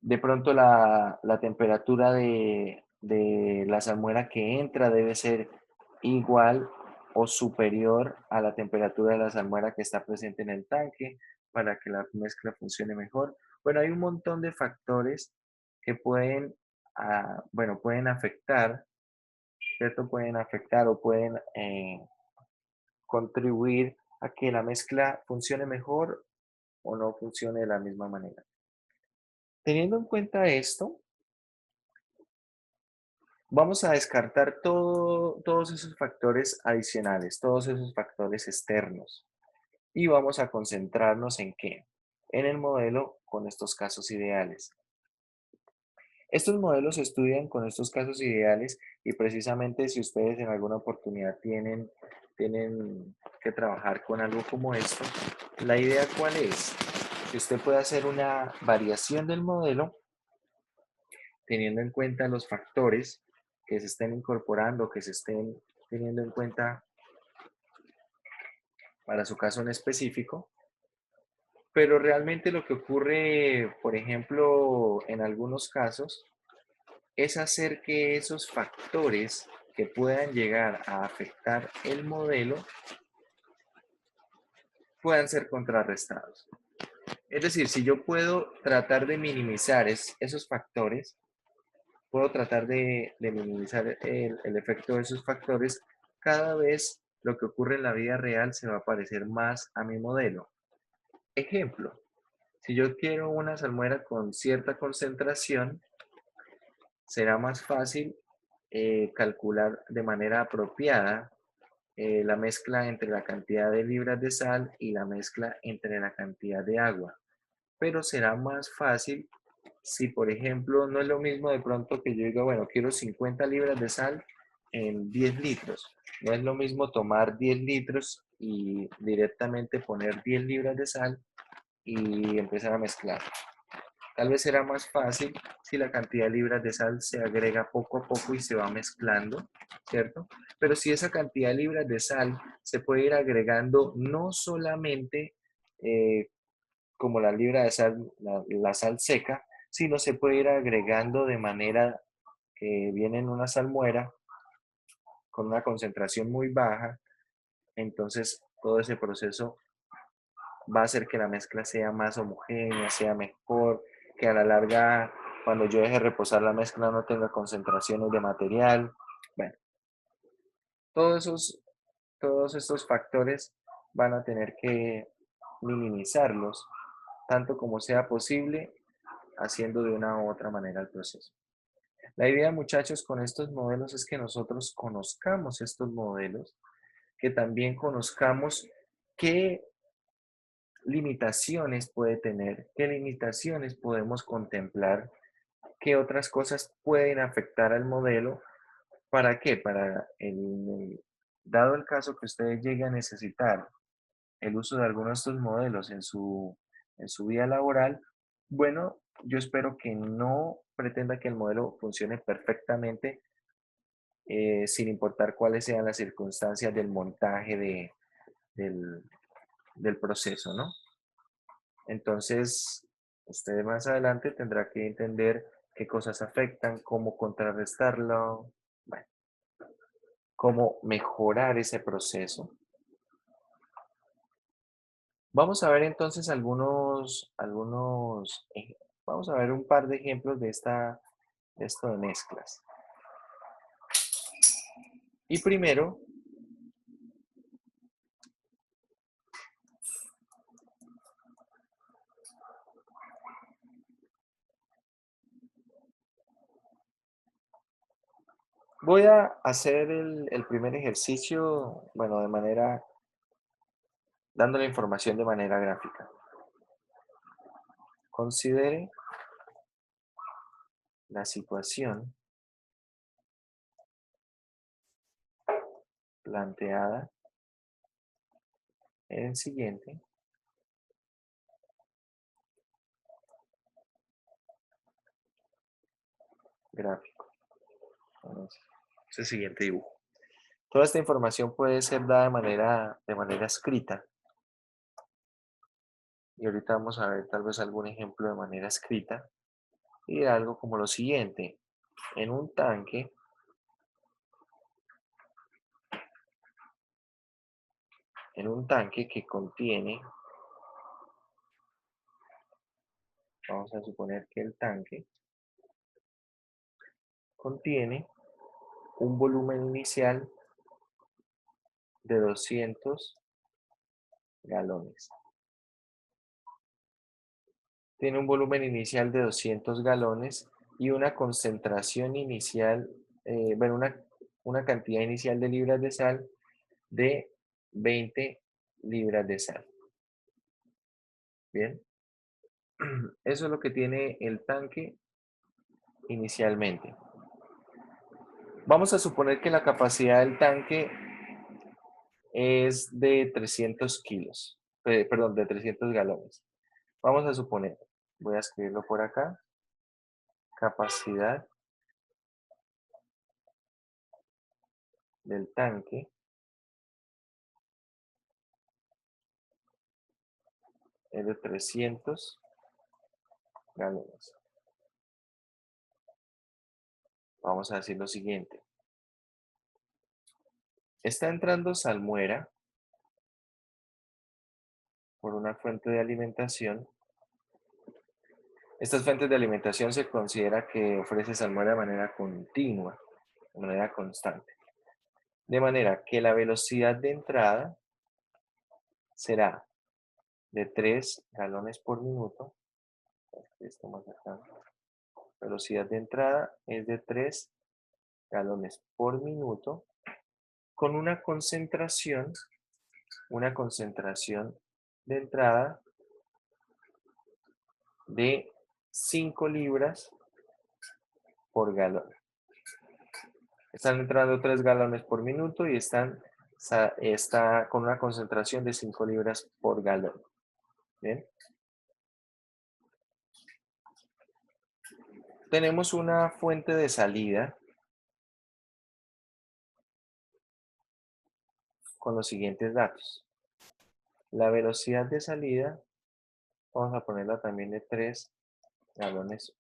De pronto la temperatura de la salmuera que entra debe ser igual o superior a la temperatura de la salmuera que está presente en el tanque para que la mezcla funcione mejor. Bueno, hay un montón de factores que pueden, bueno, pueden afectar, ¿cierto? Pueden afectar o pueden contribuir a que la mezcla funcione mejor o no funcione de la misma manera. Teniendo en cuenta esto, vamos a descartar todos esos factores adicionales, todos esos factores externos. Y vamos a concentrarnos en qué? En el modelo con estos casos ideales. Estos modelos se estudian con estos casos ideales y precisamente si ustedes en alguna oportunidad tienen que trabajar con algo como esto, la idea cuál es? Que usted puede hacer una variación del modelo teniendo en cuenta los factores que se estén incorporando, que se estén teniendo en cuenta para su caso en específico, pero realmente lo que ocurre, por ejemplo, en algunos casos, es hacer que esos factores que puedan llegar a afectar el modelo puedan ser contrarrestados. Es decir, si yo puedo tratar de minimizar esos factores, puedo tratar de minimizar el efecto de esos factores, cada vez lo que ocurre en la vida real se va a parecer más a mi modelo. Ejemplo, si yo quiero una salmuera con cierta concentración, será más fácil calcular de manera apropiada la mezcla entre la cantidad de libras de sal y la mezcla entre la cantidad de agua. Pero será más fácil si, por ejemplo, no es lo mismo de pronto que yo diga, bueno, quiero 50 libras de sal en 10 litros. No es lo mismo tomar 10 litros y directamente poner 10 libras de sal y empezar a mezclar. Tal vez será más fácil si la cantidad de libras de sal se agrega poco a poco y se va mezclando, ¿cierto? Pero si esa cantidad de libras de sal se puede ir agregando no solamente como la libra de sal, la sal seca, sino se puede ir agregando de manera que viene en una salmuera con una concentración muy baja, entonces todo ese proceso va a hacer que la mezcla sea más homogénea, sea mejor, que a la larga, cuando yo deje reposar la mezcla, no tenga concentraciones de material. Bueno, todos estos factores van a tener que minimizarlos, tanto como sea posible, haciendo de una u otra manera el proceso. La idea, muchachos, con estos modelos es que nosotros conozcamos estos modelos, que también conozcamos qué limitaciones puede tener, qué limitaciones podemos contemplar, qué otras cosas pueden afectar al modelo. ¿Para qué? Dado el caso que ustedes lleguen a necesitar el uso de alguno de estos modelos en su vida laboral, bueno, yo espero que no pretenda que el modelo funcione perfectamente sin importar cuáles sean las circunstancias del montaje del, del proceso, ¿no? Entonces, usted más adelante tendrá que entender qué cosas afectan, cómo contrarrestarlo, bueno, cómo mejorar ese proceso. Vamos a ver entonces vamos a ver un par de ejemplos de esto de mezclas. Y primero, voy a hacer el primer ejercicio, bueno, dando la información de manera gráfica. Considere la situación planteada en el siguiente gráfico, ese siguiente dibujo. Toda esta información puede ser dada de manera escrita. Y ahorita vamos a ver tal vez algún ejemplo de manera escrita. Y algo como lo siguiente. En un tanque que contiene, vamos a suponer que el tanque contiene un volumen inicial de 200 galones. Tiene un volumen inicial de 200 galones y una concentración inicial, bueno, una cantidad inicial de libras de sal de 20 libras de sal. Bien, eso es lo que tiene el tanque inicialmente. Vamos a suponer que la capacidad del tanque es de 300 kilos, perdón, de 300 galones. Vamos a suponer, voy a escribirlo por acá, capacidad del tanque es de 300 galones. Vamos a decir lo siguiente. Está entrando salmuera por una fuente de alimentación. Estas fuentes de alimentación se considera que ofrece salmuera de manera continua, de manera constante. De manera que la velocidad de entrada será de 3 galones por minuto. Esto más acá. Velocidad de entrada es de 3 galones por minuto con una concentración de entrada de 5 libras por galón. Están entrando 3 galones por minuto y está con una concentración de 5 libras por galón. Bien. Tenemos una fuente de salida con los siguientes datos. La velocidad de salida, vamos a ponerla también de 3 galones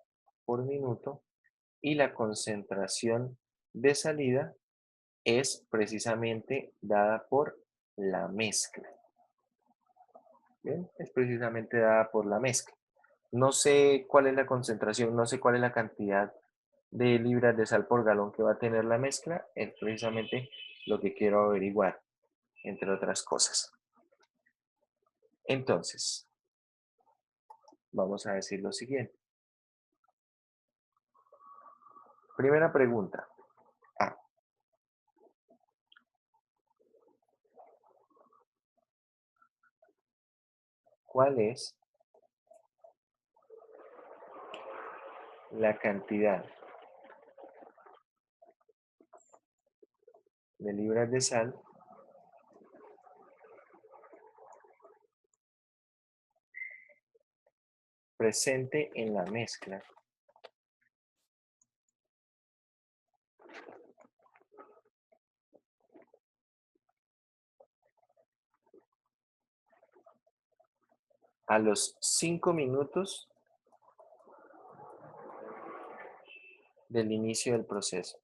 por minuto. Y la concentración de salida es precisamente dada por la mezcla. Bien, es precisamente dada por la mezcla. No sé cuál es la concentración, no sé cuál es la cantidad de libras de sal por galón que va a tener la mezcla, es precisamente lo que quiero averiguar, entre otras cosas. Entonces, vamos a decir lo siguiente. Primera pregunta. A. ¿Cuál es la cantidad de libras de sal presente en la mezcla a los 5 minutos del inicio del proceso?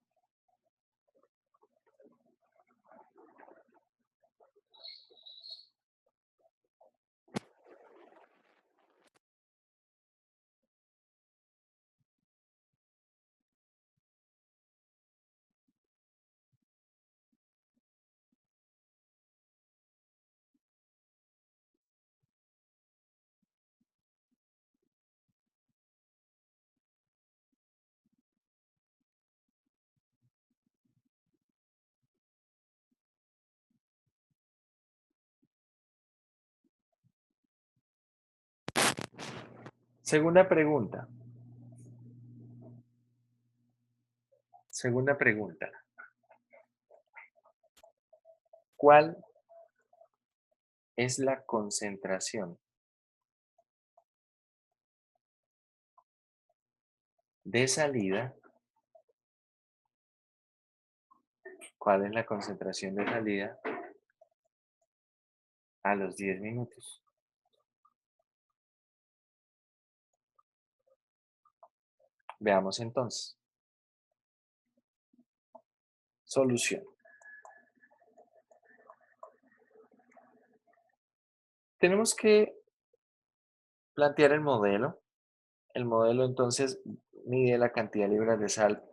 Segunda pregunta. Segunda pregunta. ¿Cuál es la concentración de salida? ¿Cuál es la concentración de salida a los 10 minutos? Veamos entonces. Solución. Tenemos que plantear el modelo. El modelo entonces mide la cantidad de libras de sal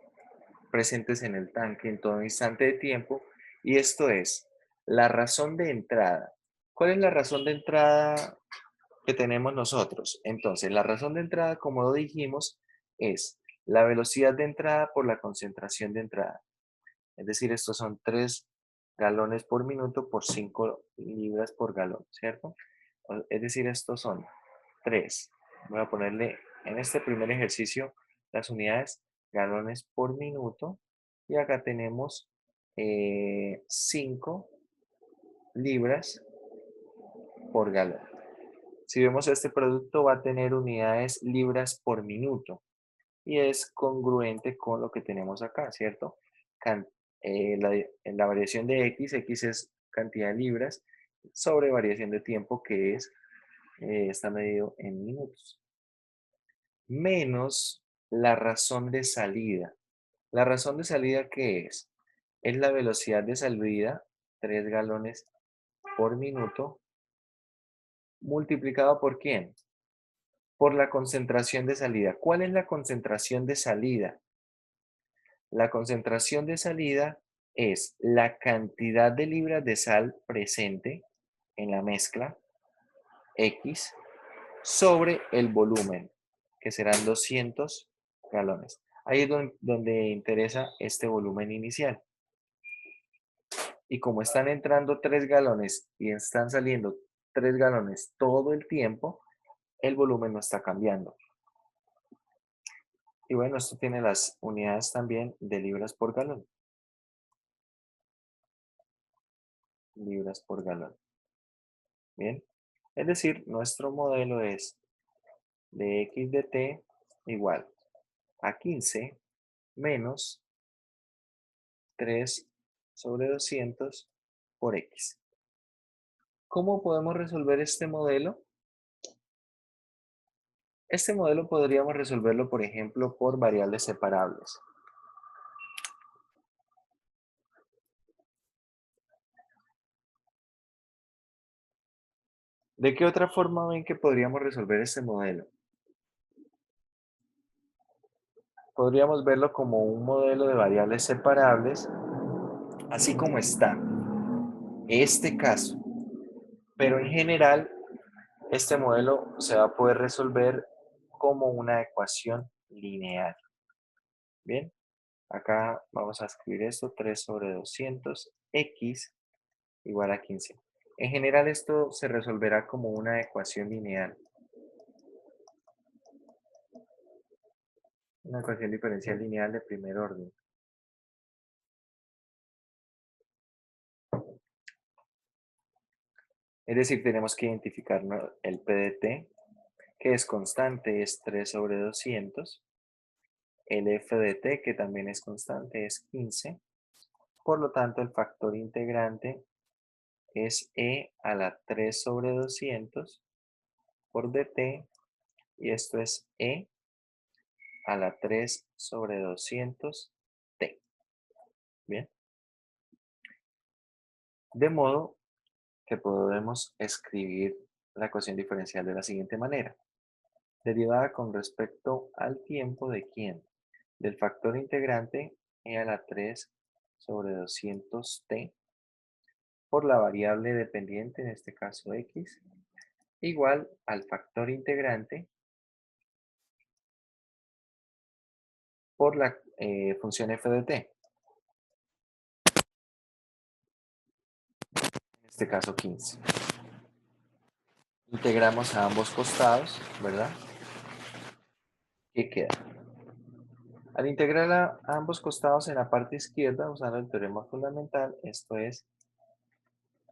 presentes en el tanque en todo instante de tiempo, y esto es la razón de entrada. ¿Cuál es la razón de entrada que tenemos nosotros? Entonces, la razón de entrada, como lo dijimos, es la velocidad de entrada por la concentración de entrada. Es decir, estos son 3 galones por minuto por 5 libras por galón, ¿cierto? Es decir, estos son 3. Voy a ponerle en este primer ejercicio las unidades galones por minuto. Y acá tenemos 5 libras por galón. Si vemos este producto va a tener unidades libras por minuto. Y es congruente con lo que tenemos acá, ¿cierto? La variación de X es cantidad de libras sobre variación de tiempo, que es está medido en minutos, menos la razón de salida. ¿La razón de salida qué es? Es la velocidad de salida, 3 galones por minuto, multiplicado por ¿quién? Por la concentración de salida. ¿Cuál es la concentración de salida? La concentración de salida es la cantidad de libras de sal presente en la mezcla, X, sobre el volumen, que serán 200 galones. Ahí es donde interesa este volumen inicial. Y como están entrando 3 galones y están saliendo 3 galones todo el tiempo, el volumen no está cambiando. Y bueno, esto tiene las unidades también de libras por galón. Libras por galón. Bien. Es decir, nuestro modelo es de x de t igual a 15 menos 3 sobre 200 por x. ¿Cómo podemos resolver este modelo? Este modelo podríamos resolverlo, por ejemplo, por variables separables. ¿De qué otra forma ven que podríamos resolver este modelo? Podríamos verlo como un modelo de variables separables, así como está este caso. Pero en general, este modelo se va a poder resolver como una ecuación lineal. Bien, acá vamos a escribir esto, 3 sobre 200, x igual a 15. En general esto se resolverá como una ecuación lineal. Una ecuación diferencial lineal de primer orden. Es decir, tenemos que identificar el P de t, que es constante, es 3 sobre 200. El F de t, que también es constante, es 15. Por lo tanto, el factor integrante es e a la 3 sobre 200 por dt, y esto es e a la 3 sobre 200 t. Bien. De modo que podemos escribir la ecuación diferencial de la siguiente manera. Derivada con respecto al tiempo de ¿quién? Del factor integrante e a la 3 sobre 200t por la variable dependiente, en este caso x, igual al factor integrante por la función f de t. En este caso 15. Integramos a ambos costados, ¿verdad? ¿Qué queda? Al integrar a ambos costados en la parte izquierda, usando el teorema fundamental, esto es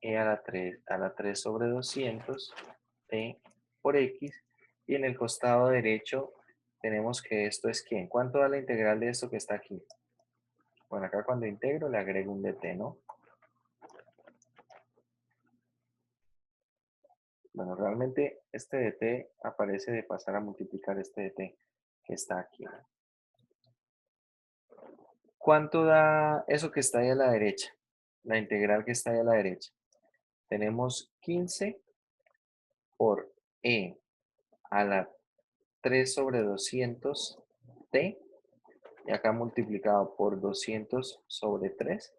e a la 3 sobre 200 t por x, y en el costado derecho tenemos que esto es ¿quién? ¿Cuánto da la integral de esto que está aquí? Bueno, acá cuando integro le agrego un dt, ¿no? Bueno, realmente este dt aparece de pasar a multiplicar este dt que está aquí. ¿Cuánto da eso que está ahí a la derecha? La integral que está ahí a la derecha. Tenemos 15 por e a la 3 sobre 200t, y acá multiplicado por 200 sobre 3,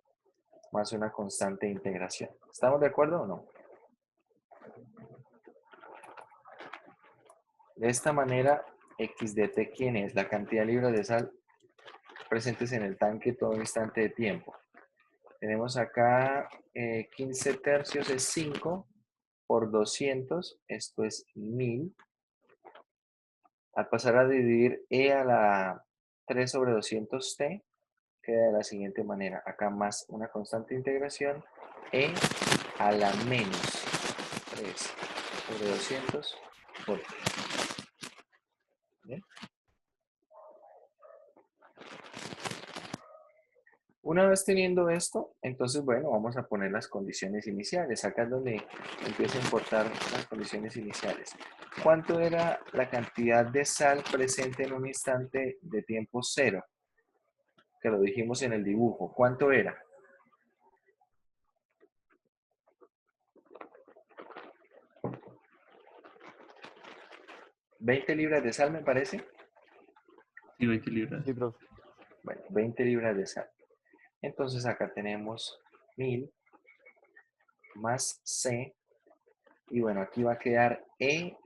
más una constante de integración. ¿Estamos de acuerdo o no? De esta manera, x de t, ¿quién es? La cantidad de libras de sal presentes en el tanque todo instante de tiempo. Tenemos acá 15 tercios es 5 por 200, esto es 1000. Al pasar a dividir e a la 3 sobre 200t, queda de la siguiente manera. Acá más una constante de integración, e a la menos 3 sobre 200 por t. ¿Bien? Una vez teniendo esto, entonces, bueno, vamos a poner las condiciones iniciales. Acá es donde empieza a importar las condiciones iniciales. ¿Cuánto era la cantidad de sal presente en un instante de tiempo cero? Que lo dijimos en el dibujo. ¿Cuánto era? ¿20 libras de sal, me parece? Sí, 20 libras. Sí, profe. Bueno, 20 libras de sal. Entonces acá tenemos 1000 más C, y bueno, aquí va a quedar E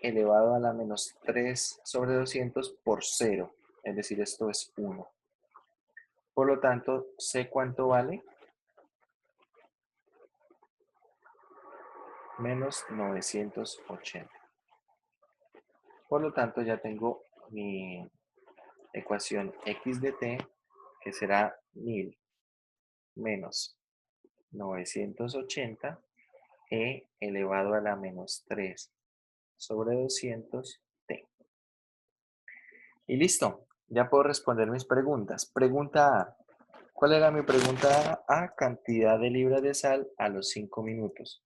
elevado a la menos 3 sobre 200 por 0, es decir, esto es 1. Por lo tanto, C, ¿cuánto vale? Menos 980. Por lo tanto, ya tengo mi ecuación x de t, que será 1000 menos 980 e elevado a la menos 3 sobre 200 t. Y listo, ya puedo responder mis preguntas. Pregunta A. ¿Cuál era mi pregunta A? Cantidad de libras de sal a los 5 minutos.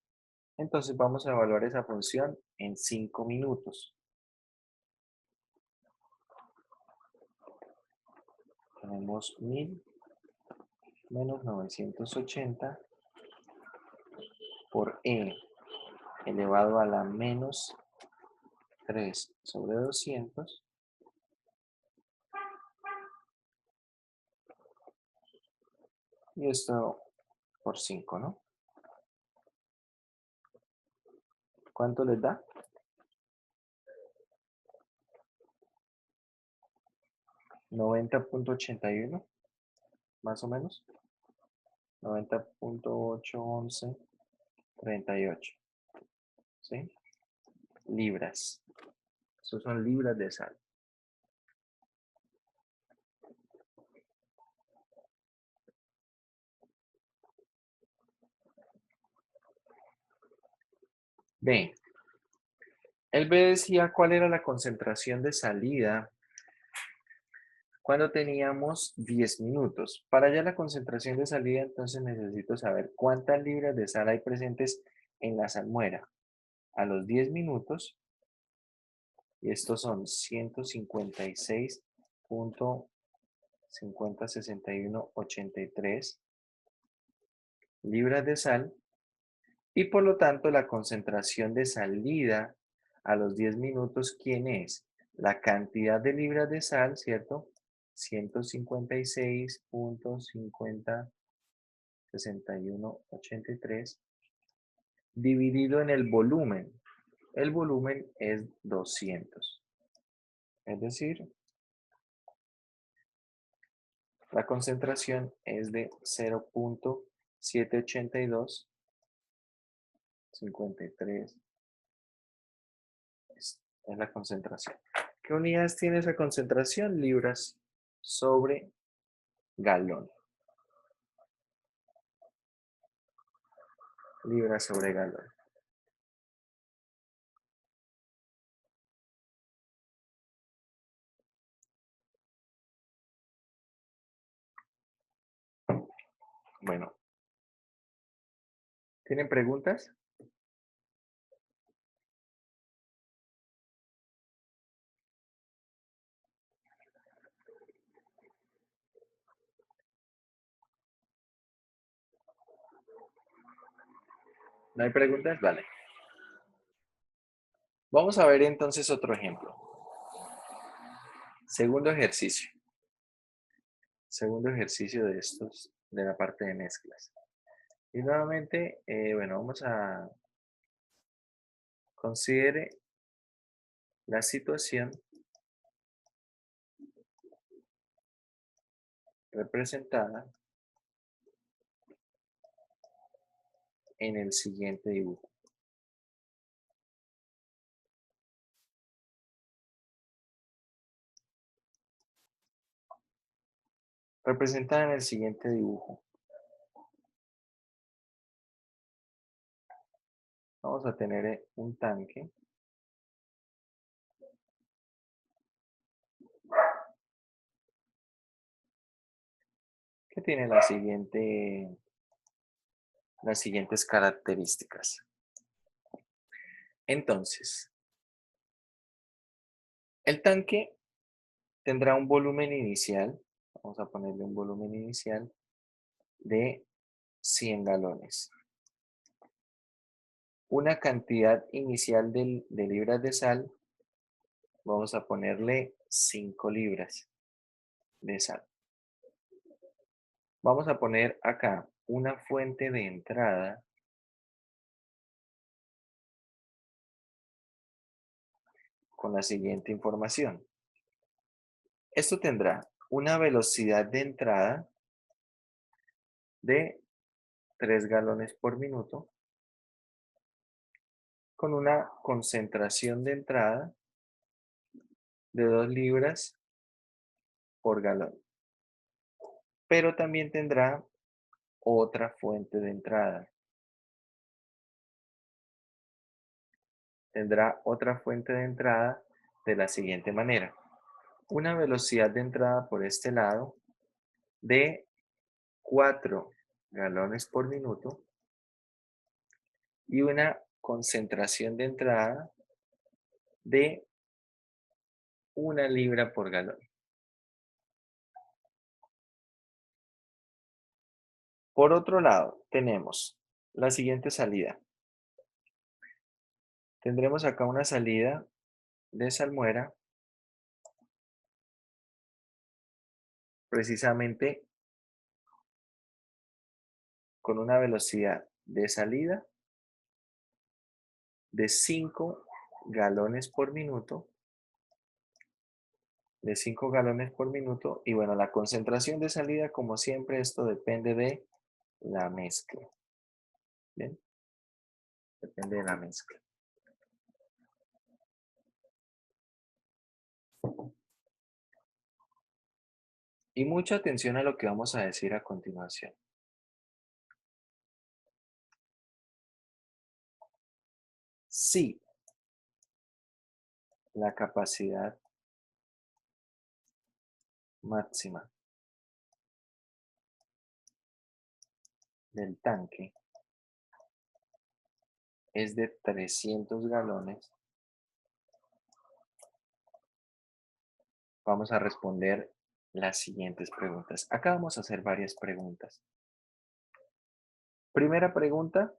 Entonces vamos a evaluar esa función en 5 minutos. Tenemos 1000 menos 980 por E elevado a la menos 3 sobre 200. Y esto por 5, ¿no? ¿Cuánto les da? 90.81, más o menos. 90.81138. ¿Sí? Libras. Estos son libras de sal. B. El B decía cuál era la concentración de salida cuando teníamos 10 minutos. Para hallar la concentración de salida, entonces necesito saber cuántas libras de sal hay presentes en la salmuera a los 10 minutos. Y estos son 156.506183 libras de sal. Y por lo tanto, la concentración de salida a los 10 minutos, ¿quién es? La cantidad de libras de sal, ¿cierto? 156.506183 dividido en el volumen. El volumen es 200. Es decir, la concentración es de 0.78253. Es la concentración. ¿Qué unidades tiene esa concentración? Libras sobre galón. Libras sobre galón. Bueno. ¿Tienen preguntas? ¿No hay preguntas? Vale. Vamos a ver entonces otro ejemplo. Segundo ejercicio. Segundo ejercicio de estos, de la parte de mezclas. Y nuevamente, bueno, vamos a considere la situación representada en el siguiente dibujo. Representada en el siguiente dibujo. Vamos a tener un tanque que tiene las siguientes características. Entonces, el tanque tendrá un volumen inicial, vamos a ponerle un volumen inicial de 100 galones. Una cantidad inicial de libras de sal, vamos a ponerle 5 libras de sal. Vamos a poner acá una fuente de entrada con la siguiente información. Esto tendrá una velocidad de entrada de 3 galones por minuto con una concentración de entrada de 2 libras por galón. Pero también tendrá otra fuente de entrada. Tendrá otra fuente de entrada de la siguiente manera. Una velocidad de entrada por este lado de 4 galones por minuto y una concentración de entrada de 1 libra por galón. Por otro lado, tenemos la siguiente salida. Tendremos acá una salida de salmuera precisamente con una velocidad de salida de 5 galones por minuto, y bueno, la concentración de salida, como siempre, esto depende de la mezcla. ¿Bien? Depende de la mezcla. Y mucha atención a lo que vamos a decir a continuación. Si la capacidad máxima del tanque es de 300 galones, vamos a responder las siguientes preguntas. Acá vamos a hacer varias preguntas. Primera pregunta,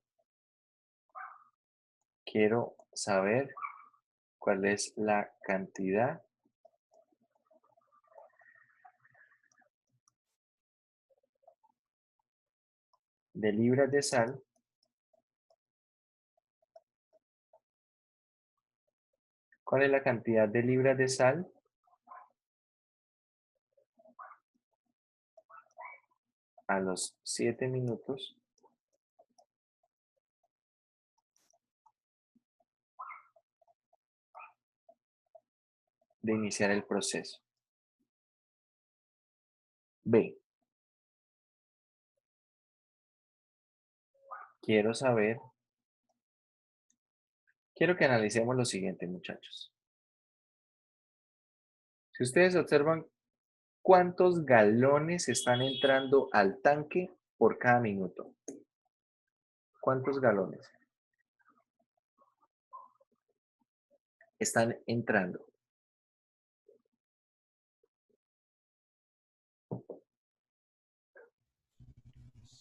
quiero saber cuál es la cantidad de libras de sal ¿Cuál es la cantidad de libras de sal a los 7 minutos de iniciar el proceso? B. Quiero que analicemos lo siguiente, muchachos. Si ustedes observan cuántos galones están entrando al tanque por cada minuto. ¿Cuántos galones están entrando?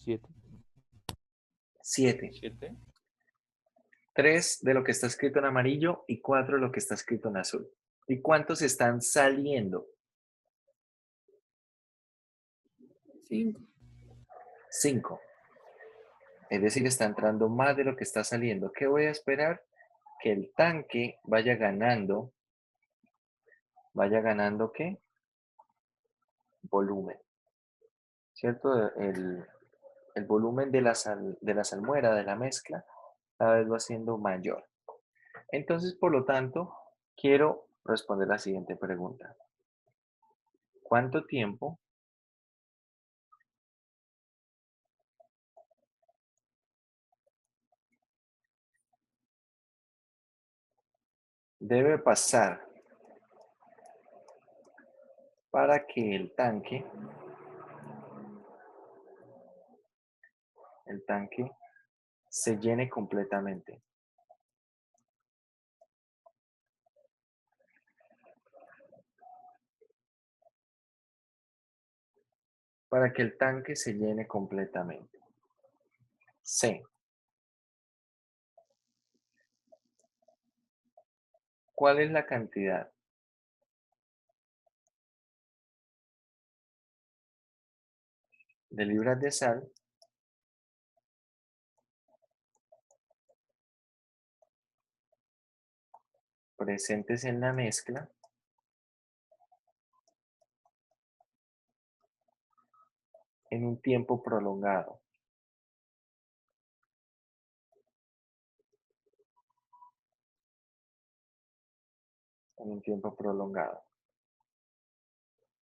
7. 7. 7. 3 de lo que está escrito en amarillo y 4 de lo que está escrito en azul. ¿Y cuántos están saliendo? 5. 5. Es decir, está entrando más de lo que está saliendo. ¿Qué voy a esperar? Que el tanque vaya ganando ¿qué? Volumen. ¿Cierto? El volumen de la salmuera, de la mezcla, cada vez va siendo mayor. Entonces, por lo tanto, quiero responder la siguiente pregunta. ¿Cuánto tiempo debe pasar para que el tanque se llene completamente? Para que el tanque se llene completamente. C. ¿Cuál es la cantidad de libras de sal presentes en la mezcla en un tiempo prolongado? En un tiempo prolongado.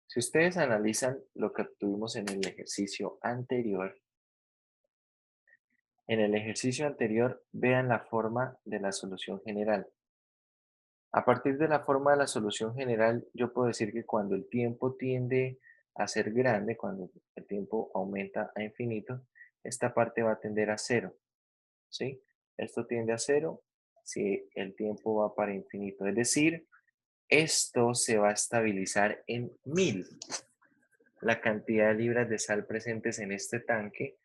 Si ustedes analizan lo que obtuvimos en el ejercicio anterior, vean la forma de la solución general. A partir de la forma de la solución general, yo puedo decir que cuando el tiempo tiende a ser grande, cuando el tiempo aumenta a infinito, esta parte va a tender a cero, ¿sí? Esto tiende a cero si el tiempo va para infinito. Es decir, esto se va a estabilizar en 1000. La cantidad de libras de sal presentes en este tanque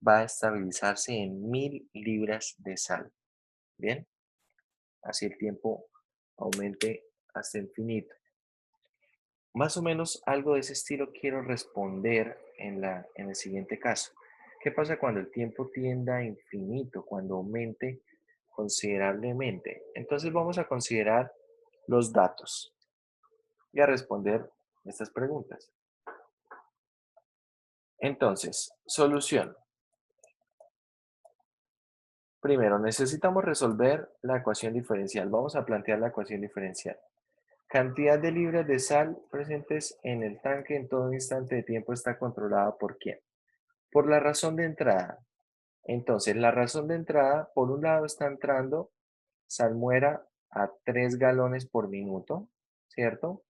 va a estabilizarse en 1000 libras de sal. ¿Bien? así el tiempo aumente hasta infinito. Más o menos algo de ese estilo quiero responder en el siguiente caso. ¿Qué pasa cuando el tiempo tienda a infinito, cuando aumente considerablemente? Entonces vamos a considerar los datos y a responder estas preguntas. Entonces, solución. Primero, necesitamos resolver la ecuación diferencial. Vamos a plantear la ecuación diferencial. Cantidad de libras de sal presentes en el tanque en todo instante de tiempo está controlada ¿por quién? Por la razón de entrada. Entonces, la razón de entrada, por un lado está entrando salmuera a 3 galones por minuto, ¿cierto?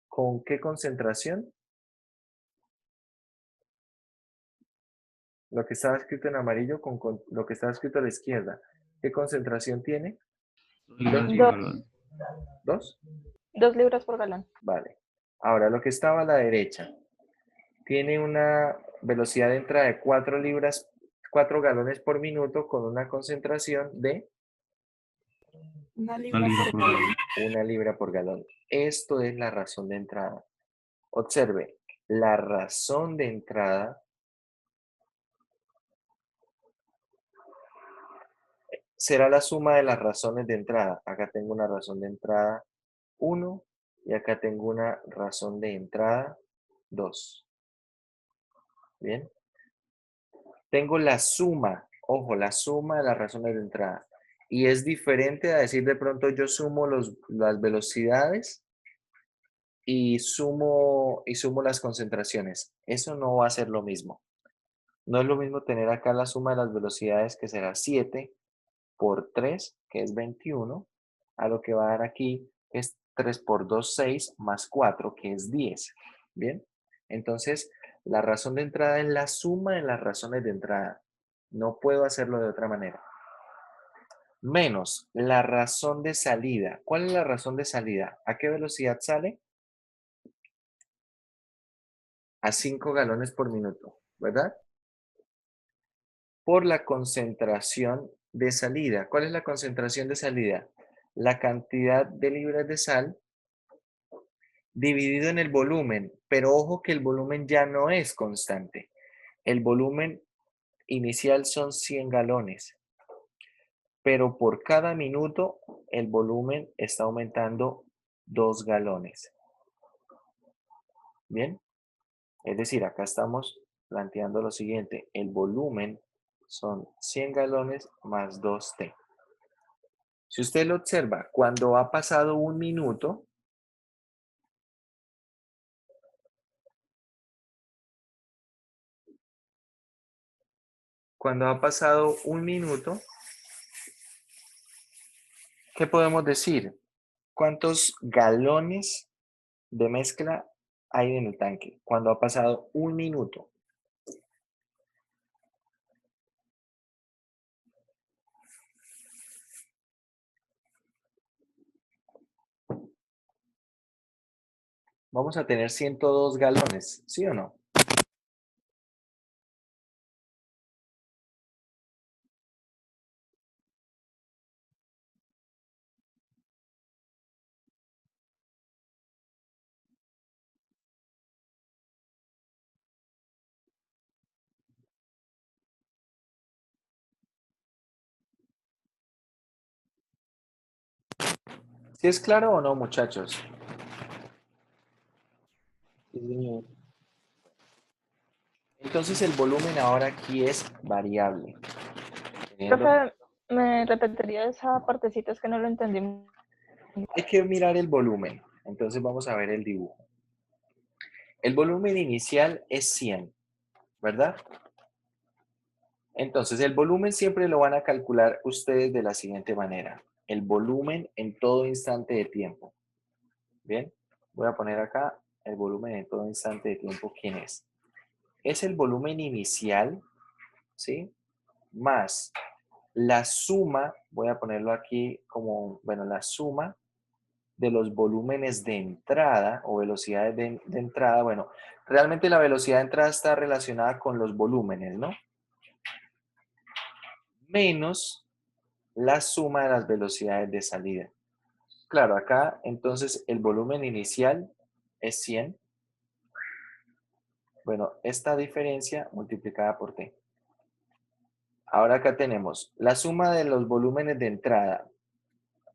¿Con qué concentración? Lo que estaba escrito en amarillo con lo que estaba escrito a la izquierda. ¿Qué concentración tiene? 2 libras por Dos, galón. ¿2? 2 libras por galón. Vale. Ahora, lo que estaba a la derecha. Tiene una velocidad de entrada de 4 libras, 4 galones por minuto con una concentración de Una 1 libra libra por por galón. galón. 1 libra por galón. Esto es la razón de entrada. Observe, la razón de entrada será la suma de las razones de entrada. Acá tengo una razón de entrada 1 y acá tengo una razón de entrada 2. ¿Bien? Tengo la suma, ojo, la suma de las razones de entrada. Y es diferente a decir de pronto yo sumo las velocidades y sumo las concentraciones. Eso no va a ser lo mismo. No es lo mismo tener acá la suma de las velocidades, que será 7 por 3, que es 21, a lo que va a dar aquí, que es 3 por 2, 6, más 4, que es 10. ¿Bien? Entonces, la razón de entrada es la suma de las razones de entrada. No puedo hacerlo de otra manera. Menos la razón de salida. ¿Cuál es la razón de salida? ¿A qué velocidad sale? A 5 galones por minuto, ¿verdad? Por la concentración de salida. ¿Cuál es la concentración de salida? La cantidad de libras de sal dividido en el volumen, pero ojo que el volumen ya no es constante. El volumen inicial son 100 galones, pero por cada minuto el volumen está aumentando 2 galones. ¿Bien? Es decir, acá estamos planteando lo siguiente, el volumen son 100 galones más 2T. Si usted lo observa, cuando ha pasado un minuto, ¿qué podemos decir? ¿Cuántos galones de mezcla hay en el tanque cuando ha pasado un minuto? Vamos a tener 102 galones, ¿sí o no? ¿Sí es claro o no, muchachos? Sí, señor. Entonces el volumen ahora aquí es variable. Teniendo- Profe, ¿me repetiría esa partecita? Es que no lo entendí. Hay que mirar el volumen. Entonces vamos a ver el dibujo. El volumen inicial es 100, ¿verdad? Entonces el volumen siempre lo van a calcular ustedes de la siguiente manera. El volumen en todo instante de tiempo. Bien, voy a poner acá el volumen en todo instante de tiempo. ¿Quién es? Es el volumen inicial, ¿sí? Más la suma, voy a ponerlo aquí como, bueno, la suma de los volúmenes de entrada o velocidades de entrada. Bueno, realmente la velocidad de entrada está relacionada con los volúmenes, ¿no? Menos la suma de las velocidades de salida. Claro, acá entonces el volumen inicial es 100. Bueno, esta diferencia multiplicada por T. Ahora acá tenemos la suma de los volúmenes de entrada.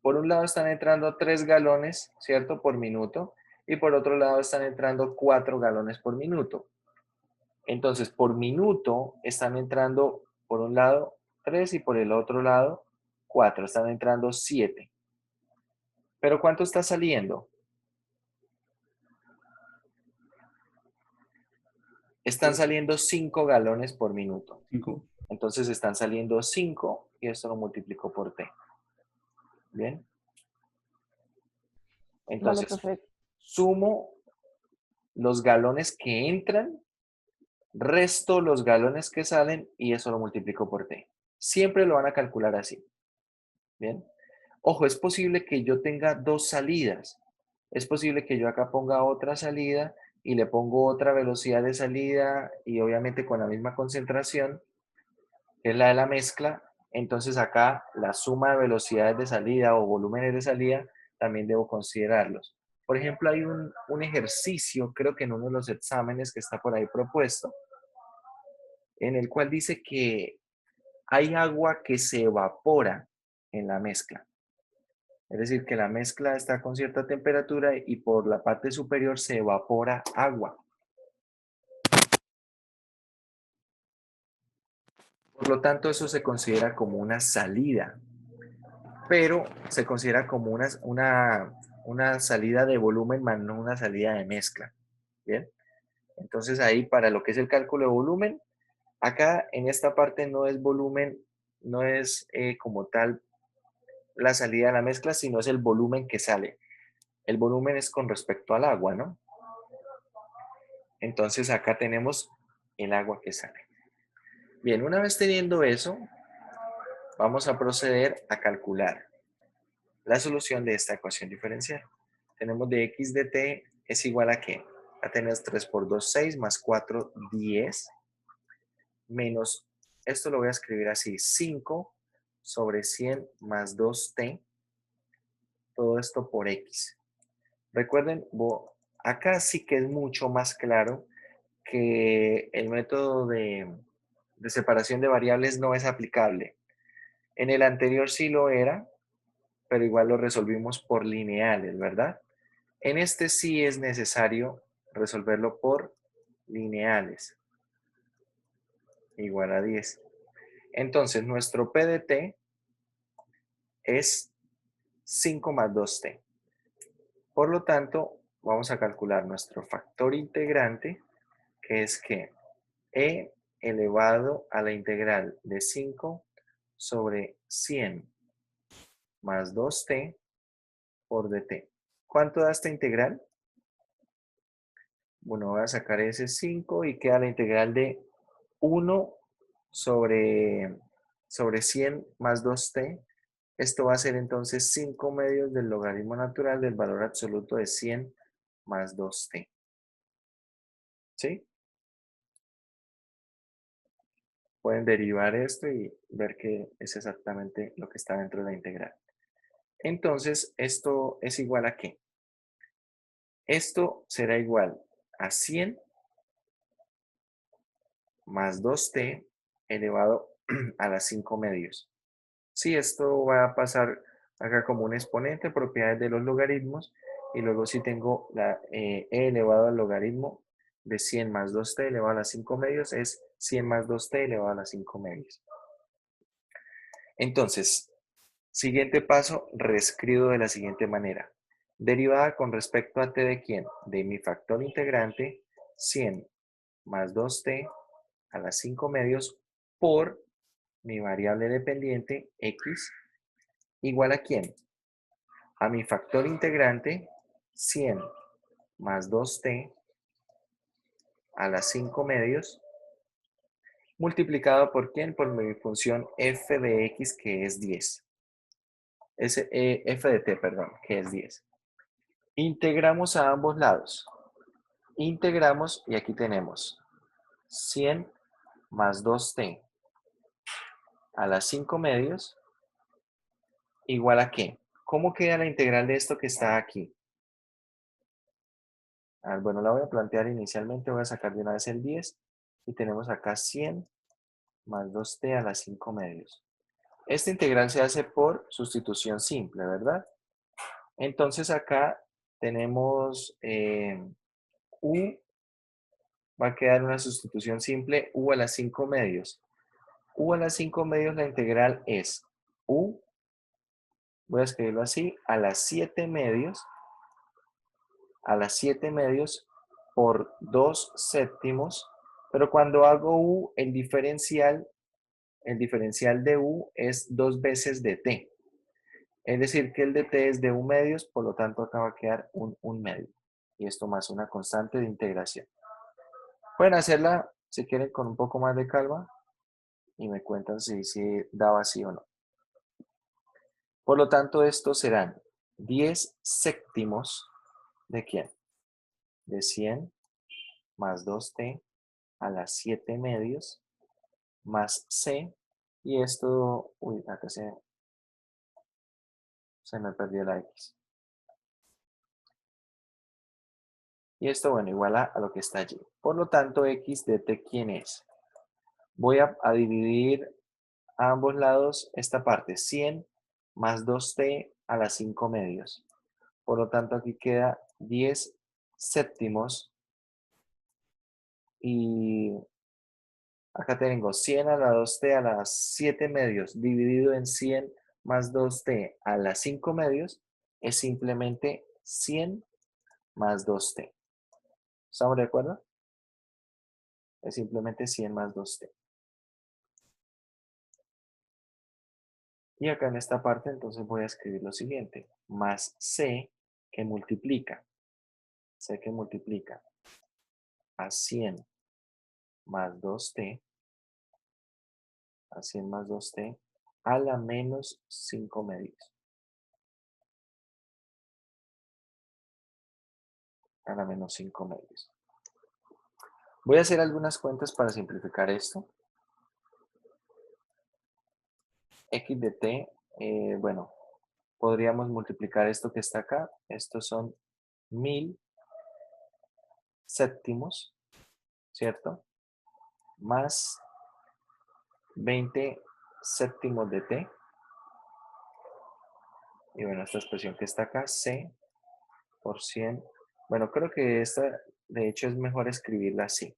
Por un lado están entrando 3 galones, ¿cierto? Por minuto. Y por otro lado están entrando 4 galones por minuto. Entonces, por minuto están entrando por un lado 3 y por el otro lado 4. Están entrando 7. ¿Pero cuánto está saliendo? Están saliendo 5 galones por minuto. 5. Entonces están saliendo 5 y esto lo multiplico por T. ¿Bien? Vale, Entonces, profe. sumo los galones que entran, resto los galones que salen y eso lo multiplico por T. Siempre lo van a calcular así. ¿Bien? Ojo, es posible que yo tenga 2 salidas. Es posible que yo acá ponga otra salida y le pongo otra velocidad de salida y obviamente con la misma concentración, que es la de la mezcla. Entonces acá la suma de velocidades de salida o volúmenes de salida también debo considerarlos. Por ejemplo, hay un ejercicio, creo que en uno de los exámenes que está por ahí propuesto, en el cual dice que hay agua que se evapora en la mezcla. Es decir, que la mezcla está con cierta temperatura y por la parte superior se evapora agua. Por lo tanto, eso se considera como una salida, pero se considera como una salida de volumen más no una salida de mezcla. ¿Bien? Entonces ahí para lo que es el cálculo de volumen, acá en esta parte no es volumen, no es como tal la salida de la mezcla, sino es el volumen que sale. El volumen es con respecto al agua, ¿no? Entonces acá tenemos el agua que sale. Bien, una vez teniendo eso, vamos a proceder a calcular la solución de esta ecuación diferencial. Tenemos de x de t es igual a ¿qué? A tener 3 por 2, 6, más 4, 10, menos, esto lo voy a escribir así, 5 sobre 100 más 2t, todo esto por x. Recuerden, acá sí que es mucho más claro que el método de separación de variables no es aplicable. En el anterior sí lo era, pero igual lo resolvimos por lineales, ¿verdad? En este sí es necesario resolverlo por lineales. Igual a 10. Entonces, nuestro P de t es 5 más 2t. Por lo tanto, vamos a calcular nuestro factor integrante, que es que e elevado a la integral de 5 sobre 100 más 2t por dt. ¿Cuánto da esta integral? Bueno, voy a sacar ese 5 y queda la integral de 1 sobre 100 más 2t. Esto va a ser entonces 5 medios del logaritmo natural del valor absoluto de 100 más 2t. ¿Sí? Pueden derivar esto y ver que es exactamente lo que está dentro de la integral. Entonces, ¿esto es igual a qué? Esto será igual a 100 más 2t elevado a las 5 medios. Sí, esto va a pasar acá como un exponente, propiedades de los logaritmos, y luego si tengo la e elevado al logaritmo de 100 más 2t elevado a las 5 medios, es 100 más 2t elevado a las 5 medios. Entonces, siguiente paso, reescribo de la siguiente manera. Derivada con respecto a t de quién? De mi factor integrante, 100 más 2t a las 5 medios por mi variable dependiente, x, igual a quién? A mi factor integrante, 100 más 2t a las 5 medios, multiplicado por quién? Por mi función f de x, que es 10. F de t, perdón, que es 10. Integramos a ambos lados. Integramos y aquí tenemos 100 más 2t a las 5 medios igual a ¿qué? ¿Cómo queda la integral de esto que está aquí? Bueno, la voy a plantear inicialmente, voy a sacar de una vez el 10 y tenemos acá 100 más 2t a la 5 medios. Esta integral se hace por sustitución simple, ¿verdad? Entonces acá tenemos u, va a quedar una sustitución simple, u a las 5 medios. U a las 5 medios, la integral es u, voy a escribirlo así, a las 7 medios, por 2 séptimos, pero cuando hago u, el diferencial de u es 2 veces de t. Es decir, que el de t es de 1 medios, por lo tanto acá va a quedar un 1 medio. Y esto más una constante de integración. Pueden hacerla, si quieren, con un poco más de calma y me cuentan si daba así o no. Por lo tanto, estos serán 10 séptimos ¿de quién? De 100 más 2t a las 7 medios más c. Y esto, uy, acá se me perdió la x. Y esto, bueno, igual a lo que está allí. Por lo tanto, x de t, ¿quién es? Voy a dividir a ambos lados esta parte, 100 más 2t a las 5 medios. Por lo tanto, aquí queda 10 séptimos. Y acá tengo 100 a la 2t a las 7 medios dividido en 100 más 2t a las 5 medios es simplemente 100 más 2t. ¿Estamos de acuerdo? Es simplemente 100 más 2t. Y acá en esta parte entonces voy a escribir lo siguiente. Más c que multiplica. C que multiplica a 100 más 2t. A 100 más 2t a la menos 5 medios. A la menos 5 medios. Voy a hacer algunas cuentas para simplificar esto. X de t, bueno, podríamos multiplicar esto que está acá. Estos son 1000 séptimos, ¿cierto? Más 20 séptimos de t. Y bueno, esta expresión que está acá, c por 100. Bueno, creo que esta, de hecho, es mejor escribirla así.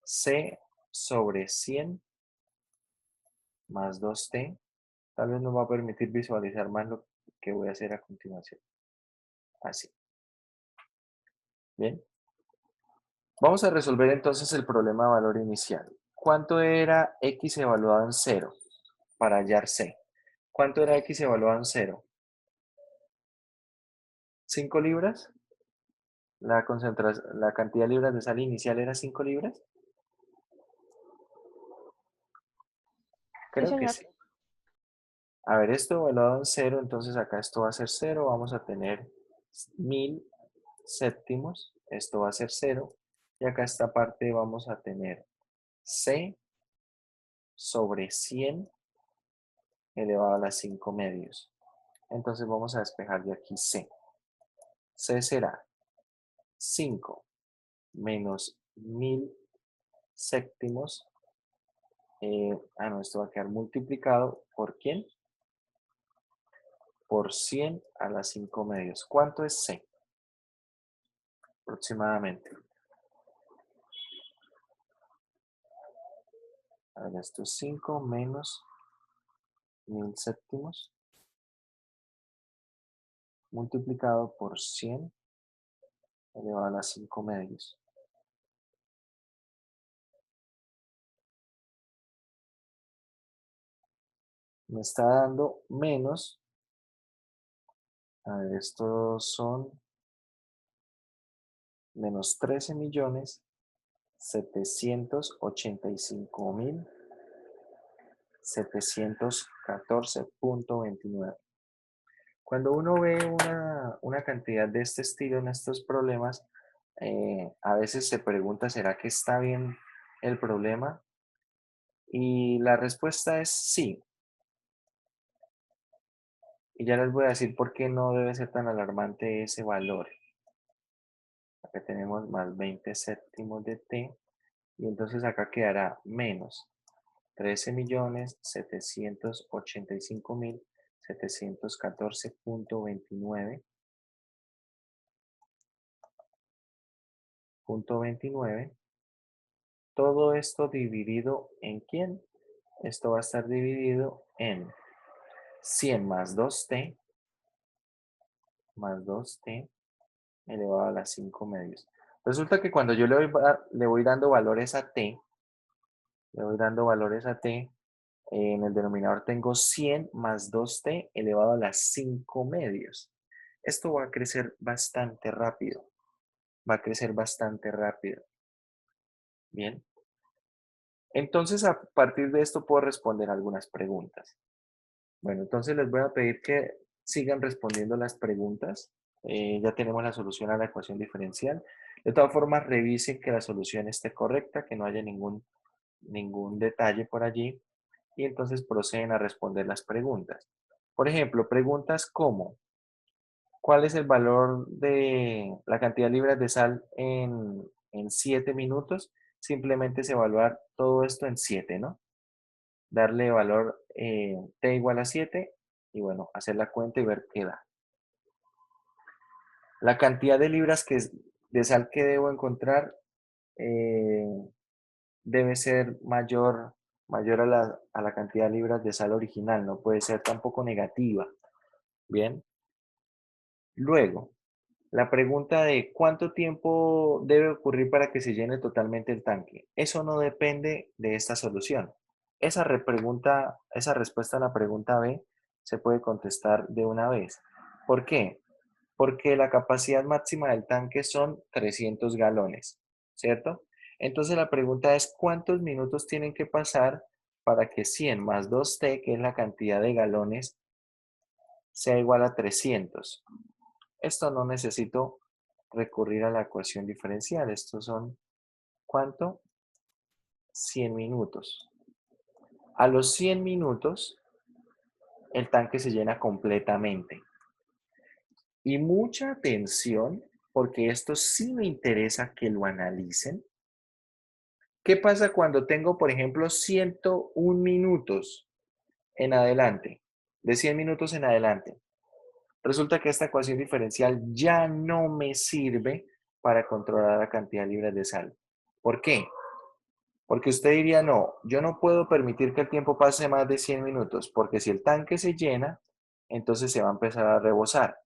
C sobre 100 más 2t. Tal vez nos va a permitir visualizar más lo que voy a hacer a continuación. Así. Bien. Vamos a resolver entonces el problema de valor inicial. ¿Cuánto era x evaluado en 0 para hallar c? ¿Cuánto era x evaluado en 0? ¿5 libras? ¿La cantidad de libras de sal inicial era 5 libras? Sí, Creo que señor. sí. A ver, esto evaluado en 0, entonces acá esto va a ser 0. Vamos a tener 1000 séptimos. Esto va a ser 0. Y acá esta parte vamos a tener c sobre 100 elevado a las 5 medios. Entonces vamos a despejar de aquí c. C será 5 menos 1000 séptimos. No, esto va a quedar multiplicado por ¿quién? Por 100 a las 5 medios. ¿Cuánto es c? Aproximadamente. A ver, esto es 5 menos 1000 séptimos multiplicado por 100 elevado a las 5 medios. Me está dando menos, a ver, estos son menos 13.785.714.29. Cuando uno ve una cantidad de este estilo en estos problemas, a veces se pregunta, ¿será que está bien el problema? Y la respuesta es sí. Y ya les voy a decir por qué no debe ser tan alarmante ese valor. Acá tenemos más 20 séptimos de t. Y entonces acá quedará menos 13.785.714.29. Todo esto dividido ¿en quién? Esto va a estar dividido en 100 más 2t elevado a las 5 medios. Resulta que cuando yo le voy dando valores a t, en el denominador tengo 100 más 2t elevado a las 5 medios. Esto va a crecer bastante rápido. Bien. Entonces, a partir de esto puedo responder algunas preguntas. Bueno, entonces les voy a pedir que sigan respondiendo las preguntas. Ya tenemos la solución a la ecuación diferencial. De todas formas, revisen que la solución esté correcta, que no haya ningún detalle por allí. Y entonces proceden a responder las preguntas. Por ejemplo, preguntas como, ¿cuál es el valor de la cantidad de libras de sal en 7 minutos? Simplemente es evaluar todo esto en 7, ¿no? Darle valor t igual a 7 y bueno, hacer la cuenta y ver qué da. La cantidad de libras de sal que debo encontrar debe ser mayor a la cantidad de libras de sal original, no puede ser tampoco negativa. Bien. Luego, la pregunta de ¿cuánto tiempo debe ocurrir para que se llene totalmente el tanque? Eso no depende de esta solución. Esa respuesta a la pregunta B se puede contestar de una vez. ¿Por qué? Porque la capacidad máxima del tanque son 300 galones, ¿cierto? Entonces la pregunta es ¿cuántos minutos tienen que pasar para que 100 más 2t, que es la cantidad de galones, sea igual a 300? Esto no necesito recurrir a la ecuación diferencial. Estos son, ¿cuánto? 100 minutos. A los 100 minutos, el tanque se llena completamente. Y mucha atención, porque esto sí me interesa que lo analicen. ¿Qué pasa cuando tengo, por ejemplo, 101 minutos en adelante? De 100 minutos en adelante. Resulta que esta ecuación diferencial ya no me sirve para controlar la cantidad de libras de sal. ¿Por qué? Porque usted diría, no, yo no puedo permitir que el tiempo pase más de 100 minutos, porque si el tanque se llena, entonces se va a empezar a rebosar.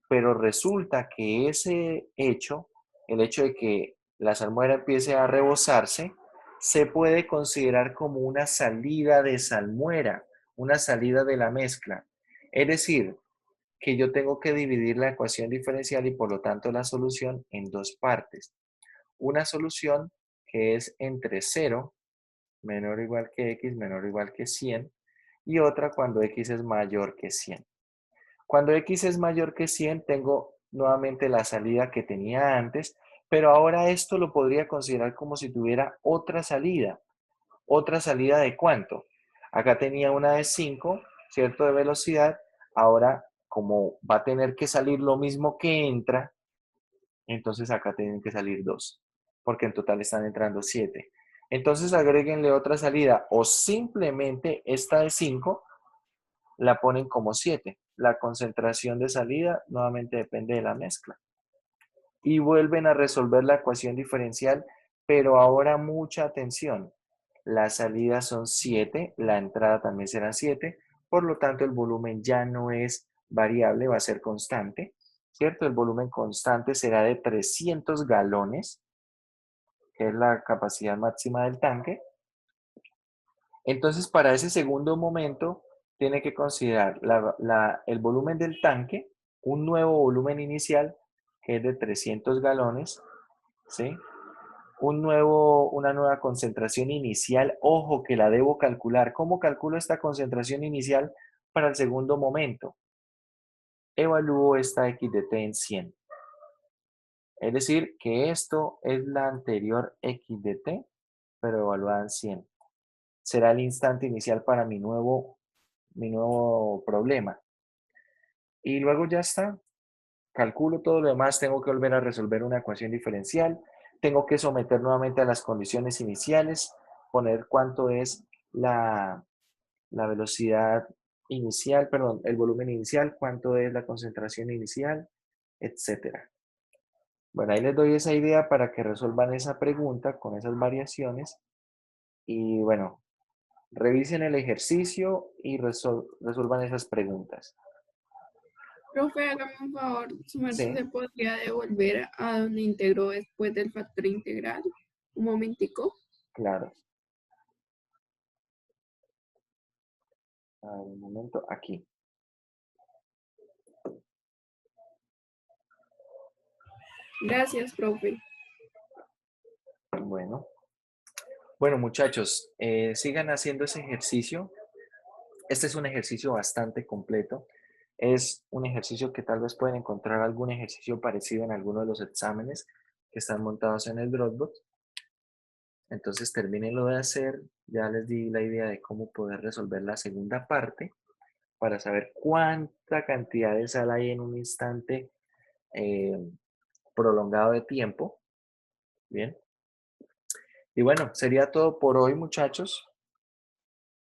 Pero resulta que ese hecho, el hecho de que la salmuera empiece a rebosarse, se puede considerar como una salida de salmuera, una salida de la mezcla. Es decir, que yo tengo que dividir la ecuación diferencial y por lo tanto la solución en dos partes. Una solución que es entre 0, menor o igual que x, menor o igual que 100, y otra cuando x es mayor que 100. Cuando x es mayor que 100, tengo nuevamente la salida que tenía antes, pero ahora esto lo podría considerar como si tuviera otra salida. ¿Otra salida de cuánto? Acá tenía una de 5, ¿cierto? De velocidad. Ahora, como va a tener que salir lo mismo que entra, entonces acá tienen que salir 2, porque en total están entrando 7. Entonces agréguenle otra salida o simplemente esta de 5 la ponen como 7. La concentración de salida nuevamente depende de la mezcla. Y vuelven a resolver la ecuación diferencial, pero ahora mucha atención. Las salidas son 7, la entrada también será 7, por lo tanto el volumen ya no es variable, va a ser constante, ¿cierto? El volumen constante será de 300 galones, que es la capacidad máxima del tanque. Entonces, para ese segundo momento, tiene que considerar el volumen del tanque, un nuevo volumen inicial, que es de 300 galones, ¿sí? Una nueva concentración inicial. Ojo que la debo calcular. ¿Cómo calculo esta concentración inicial para el segundo momento? Evalúo esta x de t en 100. Es decir, que esto es la anterior x de t, pero evaluada en 100. Será el instante inicial para mi nuevo problema. Y luego ya está. Calculo todo lo demás, tengo que volver a resolver una ecuación diferencial, tengo que someter nuevamente a las condiciones iniciales, poner cuánto es la velocidad inicial, perdón, el volumen inicial, cuánto es la concentración inicial, etcétera. Bueno, ahí les doy esa idea para que resuelvan esa pregunta con esas variaciones. Y bueno, revisen el ejercicio y resuelvan esas preguntas. Profe, hágame un favor, su merced Sí, se podría devolver a donde integró después del factor integral. Un momentico. claro. A ver, un momento, aquí. Gracias, profe. Bueno. Bueno, muchachos, sigan haciendo ese ejercicio. Este es un ejercicio bastante completo. Es un ejercicio que tal vez pueden encontrar algún ejercicio parecido en alguno de los exámenes que están montados en el Dropbox. Entonces, termínenlo de hacer. Ya les di la idea de cómo poder resolver la segunda parte para saber cuánta cantidad de sal hay en un instante eh, prolongado de tiempo. Bien. Y bueno, sería todo por hoy, muchachos.